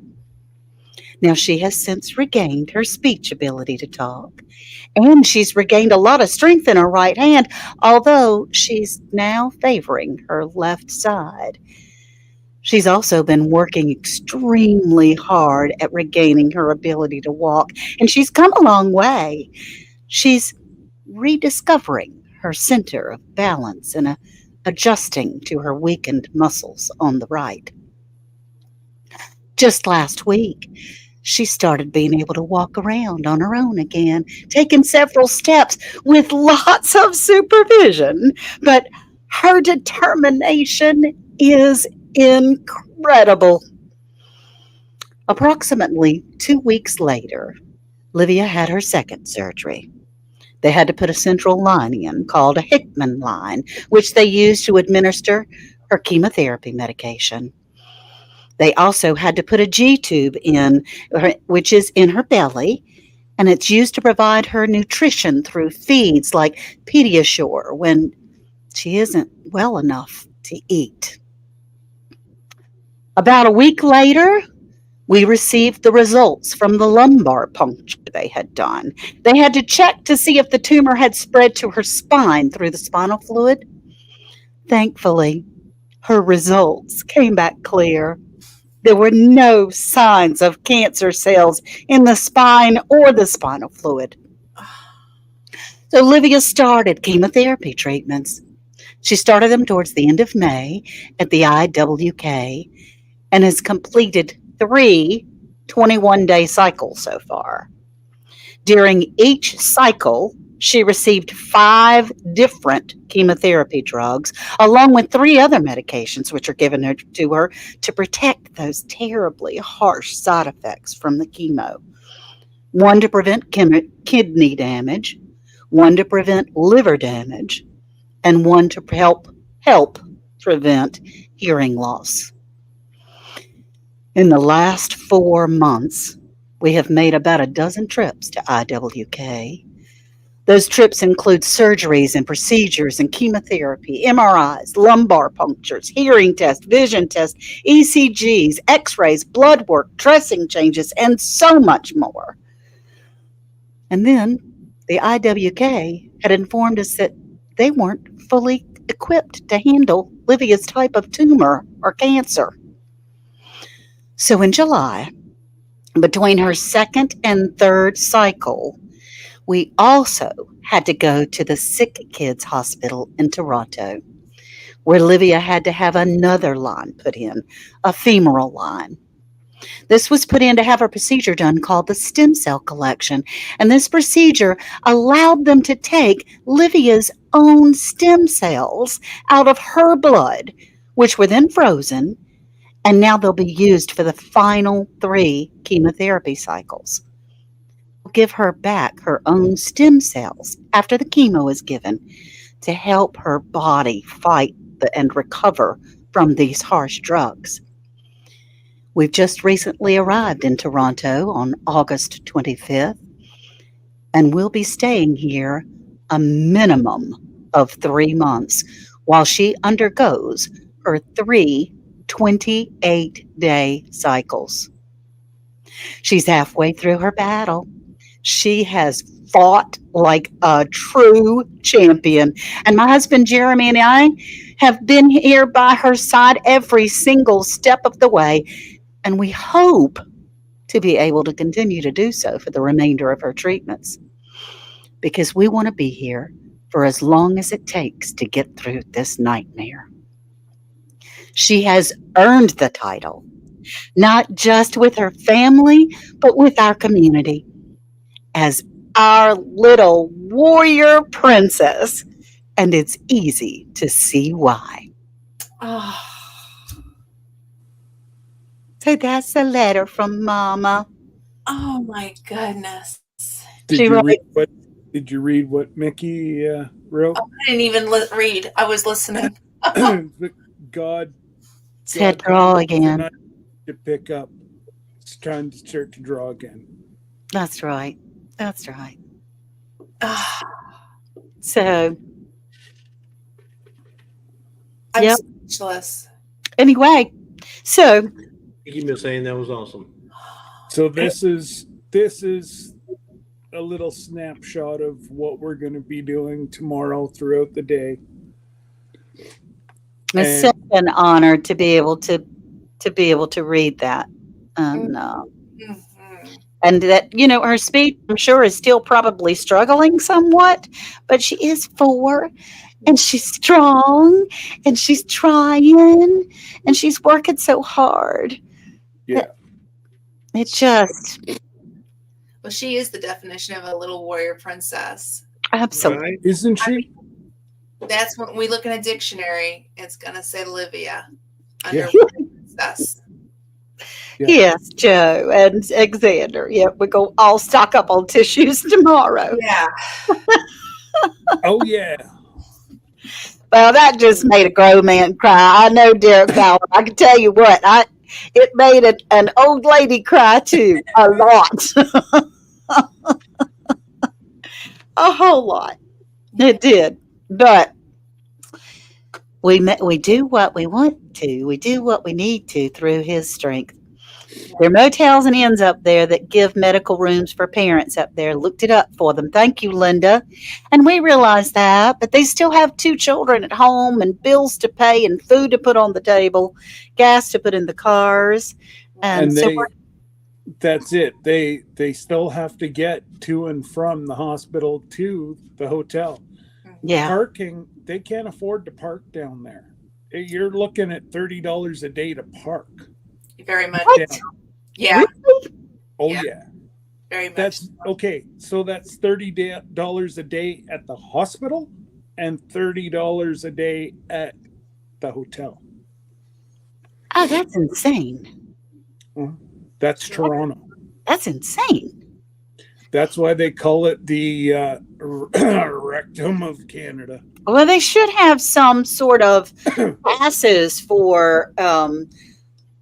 Now, she has since regained her speech ability to talk, and she's regained a lot of strength in her right hand, although she's now favoring her left side. She's also been working extremely hard at regaining her ability to walk, and she's come a long way. She's rediscovering her center of balance and adjusting to her weakened muscles on the right. Just last week, she started being able to walk around on her own again, taking several steps with lots of supervision. But her determination is incredible. Approximately 2 weeks later, Livia had her second surgery. They had to put a central line in called a Hickman line, which they used to administer her chemotherapy medication. They also had to put a G-tube in, which is in her belly, and it's used to provide her nutrition through feeds like Pediasure when she isn't well enough to eat. About a week later, we received the results from the lumbar puncture they had done. They had to check to see if the tumor had spread to her spine through the spinal fluid. Thankfully, her results came back clear. There were no signs of cancer cells in the spine or the spinal fluid. So Livia started chemotherapy treatments. She started them towards the end of May at the IWK and has completed 3 21-day cycles so far. During each cycle, she received 5 different chemotherapy drugs, along with 3 other medications which are given to her to protect those terribly harsh side effects from the chemo. 1 to prevent kidney damage, 1 to prevent liver damage, and 1 to help prevent hearing loss. In the last 4 months, we have made about a dozen trips to IWK. Those trips include surgeries and procedures and chemotherapy, MRIs, lumbar punctures, hearing tests, vision tests, ECGs, x-rays, blood work, dressing changes, and so much more. And then the IWK had informed us that they weren't fully equipped to handle Livia's type of tumor or cancer. So in July, between her second and third cycle, we also had to go to the Sick Kids Hospital in Toronto, where Livia had to have another line put in, a femoral line. This was put in to have a procedure done called the stem cell collection, and this procedure allowed them to take Livia's own stem cells out of her blood, which were then frozen, and now they'll be used for the final 3 chemotherapy cycles. We'll give her back her own stem cells after the chemo is given to help her body fight and recover from these harsh drugs. We've just recently arrived in Toronto on August 25th, and we'll be staying here a minimum of 3 months while she undergoes her 3 28-day cycles. She's halfway through her battle. She has fought like a true champion. And my husband, Jeremy, and I have been here by her side every single step of the way. And we hope to be able to continue to do so for the remainder of her treatments. Because we want to be here for as long as it takes to get through this nightmare. She has earned the title, not just with her family, but with our community, as our little warrior princess. And it's easy to see why. Oh, So that's a letter from Mama. oh my goodness. She wrote- Did you read what Mickey wrote? I didn't even read. I was listening. God Said draw again. tonight to pick up. It's trying to start to draw again. That's right. That's right. Ah, So I'm Yep. speechless. anyway, so Thank you, Miss Ann. That was awesome. So this is a little snapshot of what we're going to be doing tomorrow throughout the day. it's And- such an honor to be able to read that. Mhm. And that, her speech, I'm sure, is still probably struggling somewhat, but she is 4 and she's strong and she's trying and she's working so hard. Yeah. It just, Well, she is the definition of a little warrior princess. absolutely. Right? Isn't she? That's when we look in a dictionary, it's going to say Olivia under Yeah. warrior princess. Yeah. Yes, Joe and Xander. Yep, we go all stock up on tissues tomorrow. Yeah. Oh yeah. Well, that just made a grown man cry. I know Derek Fowler. I can tell you what, it made an old lady cry too, a lot, a whole lot. It did, but we do what we want to. We do what we need to through his strength. There are motels and inns up there that give medical rooms for parents up there. Looked it up for them. Thank you, Linda. And we realize that, but they still have 2 children at home and bills to pay and food to put on the table, gas to put in the cars. And so that's it. They still have to get to and from the hospital to the hotel. yeah, Parking, they can't afford to park down there. You're looking at $30 a day to park. Very much. What? Yeah. Oh Yeah. yeah. Very much. That's okay. So that's $30 a day at the hospital and $30 a day at the hotel. oh, that's insane. That's Toronto. That's insane. That's why they call it the rectum of Canada. Well, they should have some sort of passes for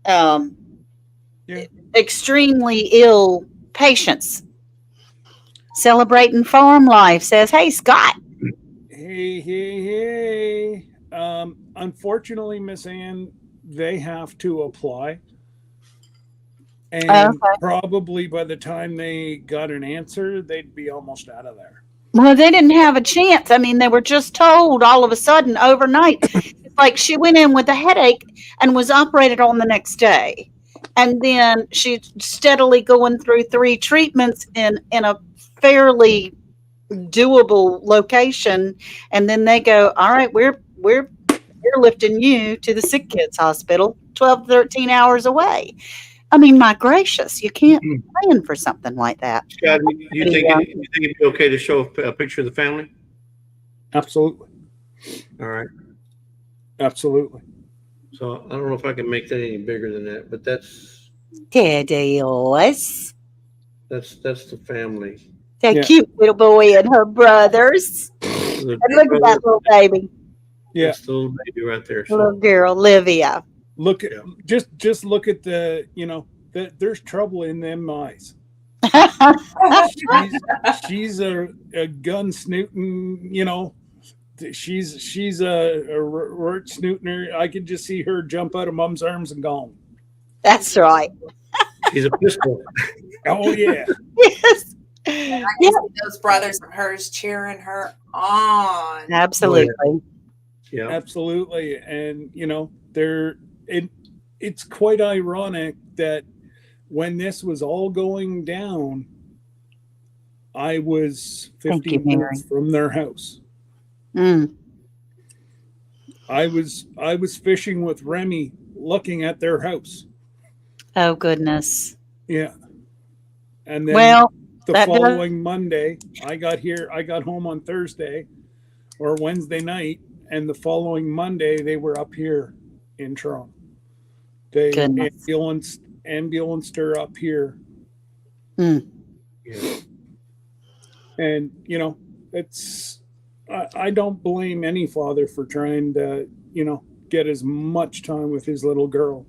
Yeah. extremely ill patients. Celebrating farm life says, "Hey, Scott." Hey. Unfortunately, Miss Ann, they have to apply. And Okay. probably by the time they got an answer, they'd be almost out of there. Well, they didn't have a chance. I mean, they were just told all of a sudden overnight. It's like she went in with a headache and was operated on the next day. And then she's steadily going through 3 treatments in a fairly doable location. And then they go, all right, we're lifting you to the sick kids hospital 12, 13 hours away. I mean, my gracious, you can't plan for something like that. Scott, you think it'd be okay to show a picture of the family? Absolutely. All right. Absolutely. So I don't know if I can make that any bigger than that, but that's Dios. the family. That Yeah. cute little boy and her brothers. The And look at that little baby, Yeah. That's the little baby right there. So, little girl, Livia. Look at Yeah. just look at the there's trouble in them eyes. She's a gun snooting, she's a word snooter. I can just see her jump out of mom's arms and gone. That's right. he's a pistol. Oh yeah. Yes. I can Yeah. see those brothers of hers cheering her on. Absolutely. Yeah. Absolutely. And it's quite ironic that when this was all going down, I was Thank you, 15 minutes Mary. from their house. Mm. I was fishing with Remy, looking at their house. Oh goodness. Yeah. And then Well, the that does- following Monday, I got home on Thursday or Wednesday night, and the following Monday they were up here in Toronto. They Goodness. ambulanced her up here. Mm. Yeah. And I don't blame any father for trying to, get as much time with his little girl.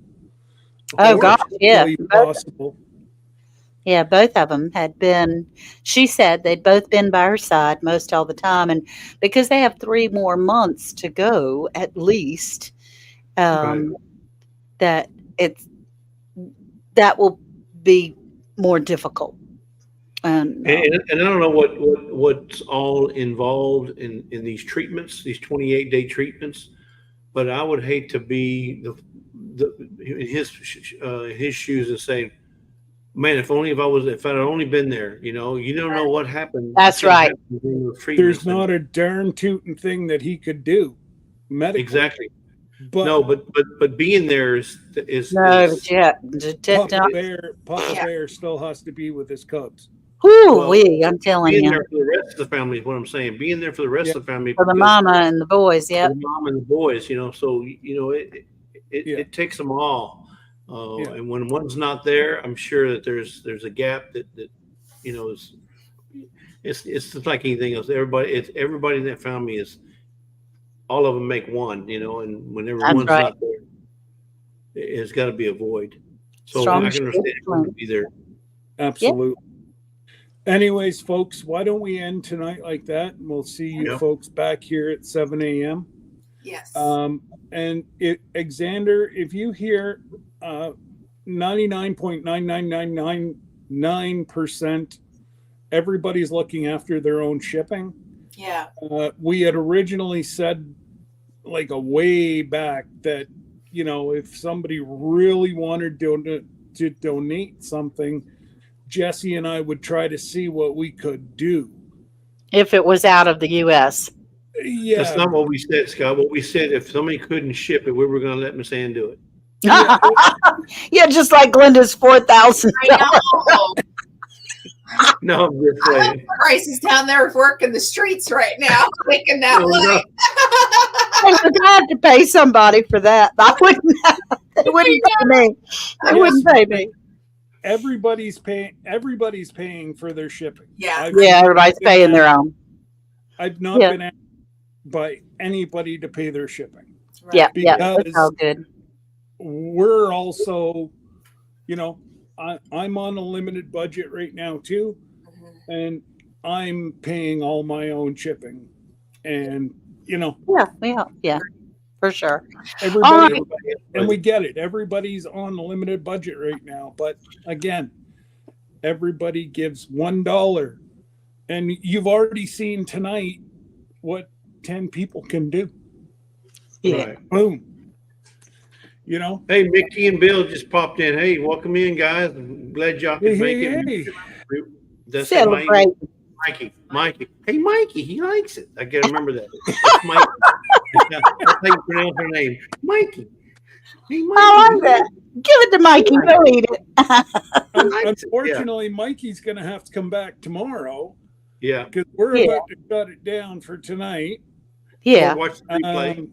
Oh gosh, yeah. Hopefully possible. Yeah, both of them had been, she said they'd both been by her side most all the time. And because they have 3 more months to go at least, that will be more difficult. And I don't know what's all involved in these treatments, these 28-day treatments, but I would hate to be in his shoes and say, man, if I'd only been there, you don't know what happened. That's right. There's not a darn tootin' thing that he could do medically. Exactly. But No, but being there is no, yeah. Papa Bear still has to be with his cubs. I'm telling being you. there for the rest of the family is what I'm saying. Being there for the rest of the family. For the mama and the boys, yep. For the mom and the boys, so it takes them all. And when one's not there, I'm sure that there's a gap that is it's just like anything else. Everybody in that family is, all of them make one, and whenever That's one's right. not there, it's got to be a void. So Strong I can understand it wouldn't be there. Absolutely. Anyways, folks, why don't we end tonight like that? And we'll see you folks back here at 7 a.m. Yes. And Xander, if you hear 99.99999% everybody's looking after their own shipping. Yeah. We had originally said, like a way back, that if somebody really wanted to donate something, Jesse and I would try to see what we could do if it was out of the U.S. Yeah, That's not what we said, Scott. What we said, if somebody couldn't ship it, we were going to let Miss Ann do it. Yeah, just like Glenda's $4,000. I know. No, I'm just I saying. hope Bryce is down there working the streets right now, making that No, money. I would have to pay somebody for that. I wouldn't. They wouldn't pay me. They wouldn't pay me. everybody's paying for their shipping. Yeah. Yeah, everybody's paying their own. I've not been asked by anybody to pay their shipping. Right. Yeah, Because that's all good. we're also, I'm on a limited budget right now too, and I'm paying all my own shipping, and Yeah, for sure. everybody, and we get it. Everybody's on a limited budget right now, but again, everybody gives $1, and you've already seen tonight what 10 people can do. Yeah. Right. Boom. Hey, Mickey and Bill just popped in. Hey, welcome in, guys. I'm glad y'all could make it. Hey. That's Celebrate. Mikey. Hey, Mikey, he likes it. I gotta remember that. It's Mikey. That's how you pronounce her name. Mikey. Hey, Mikey. I like that. Give it to Mikey. Go eat it. Unfortunately, Mikey's going to have to come back tomorrow Yeah. because we're about to shut it down for tonight. Yeah. Or watch the replay.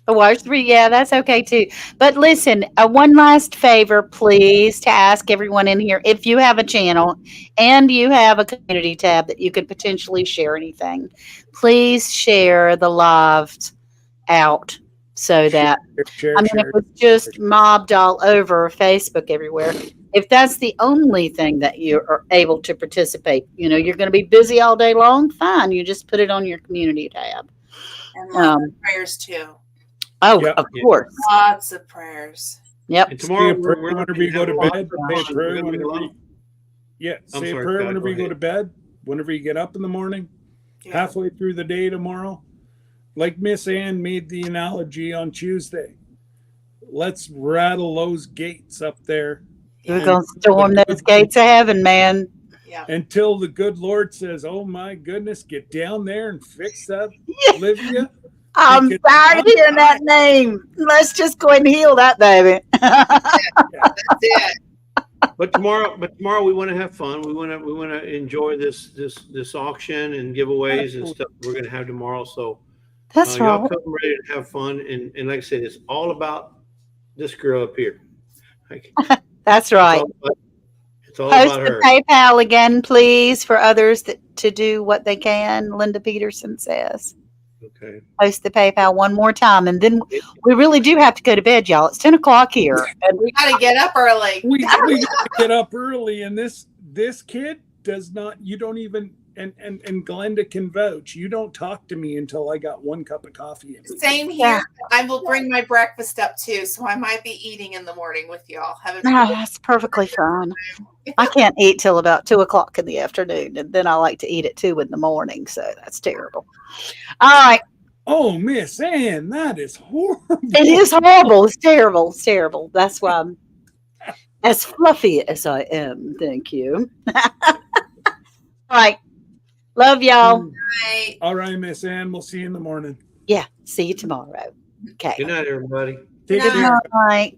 Watch 3, yeah, that's okay too. But listen, one last favor, please, to ask everyone in here, if you have a channel and you have a community tab that you could potentially share anything, please share the live out so that, Share. it was just mobbed all over Facebook everywhere. If that's the only thing that you are able to participate, you're going to be busy all day long, fine. You just put it on your community tab. And lots of prayers too. Oh, Yep. of course. Lots of prayers. Yep. And tomorrow, Say a prayer whenever you go to bed. Say a prayer We're gonna whenever be you, yeah. I'm Say a sorry, prayer Scott, whenever go you go ahead. to bed. Whenever you get up in the morning. Yeah. Halfway through the day tomorrow. Like Miss Ann made the analogy on Tuesday. Let's rattle those gates up there We're going to storm those gates of heaven, man. Yeah. Until the good Lord says, "Oh my goodness, get down there and fix that, Olivia." I'm Because tired of hearing that name. Let's just go ahead and heal that baby. That's it. But tomorrow we want to have fun. We want to enjoy this auction and giveaways and stuff we're going to have tomorrow. So That's y'all right. come ready to have fun. And like I said, it's all about this girl up here. Like, That's right. it's all Post about the her. PayPal again, please, for others to do what they can. Linda Peterson says. Okay. Post the PayPal one more time, and then we really do have to go to bed, y'all. It's 10 o'clock here. And We got to get up early. We got to get up early, and this kid does not. You don't even. And Glenda can vouch. You don't talk to me until I got one cup of coffee. In me. Same here. I will bring my breakfast up too, so I might be eating in the morning with y'all. that's perfectly fine. I can't eat till about 2 o'clock in the afternoon, and then I like to eat at 2 in the morning. So that's terrible. All right. Oh, Miss Ann, that is horrible. It is horrible. It's terrible. It's terrible. That's why I'm as fluffy as I am. Thank you. All right. Love y'all. Right. All right, Miss Ann. We'll see you in the morning. Yeah. See you tomorrow. Okay. Good night, everybody. Take Good it night. easy. All right.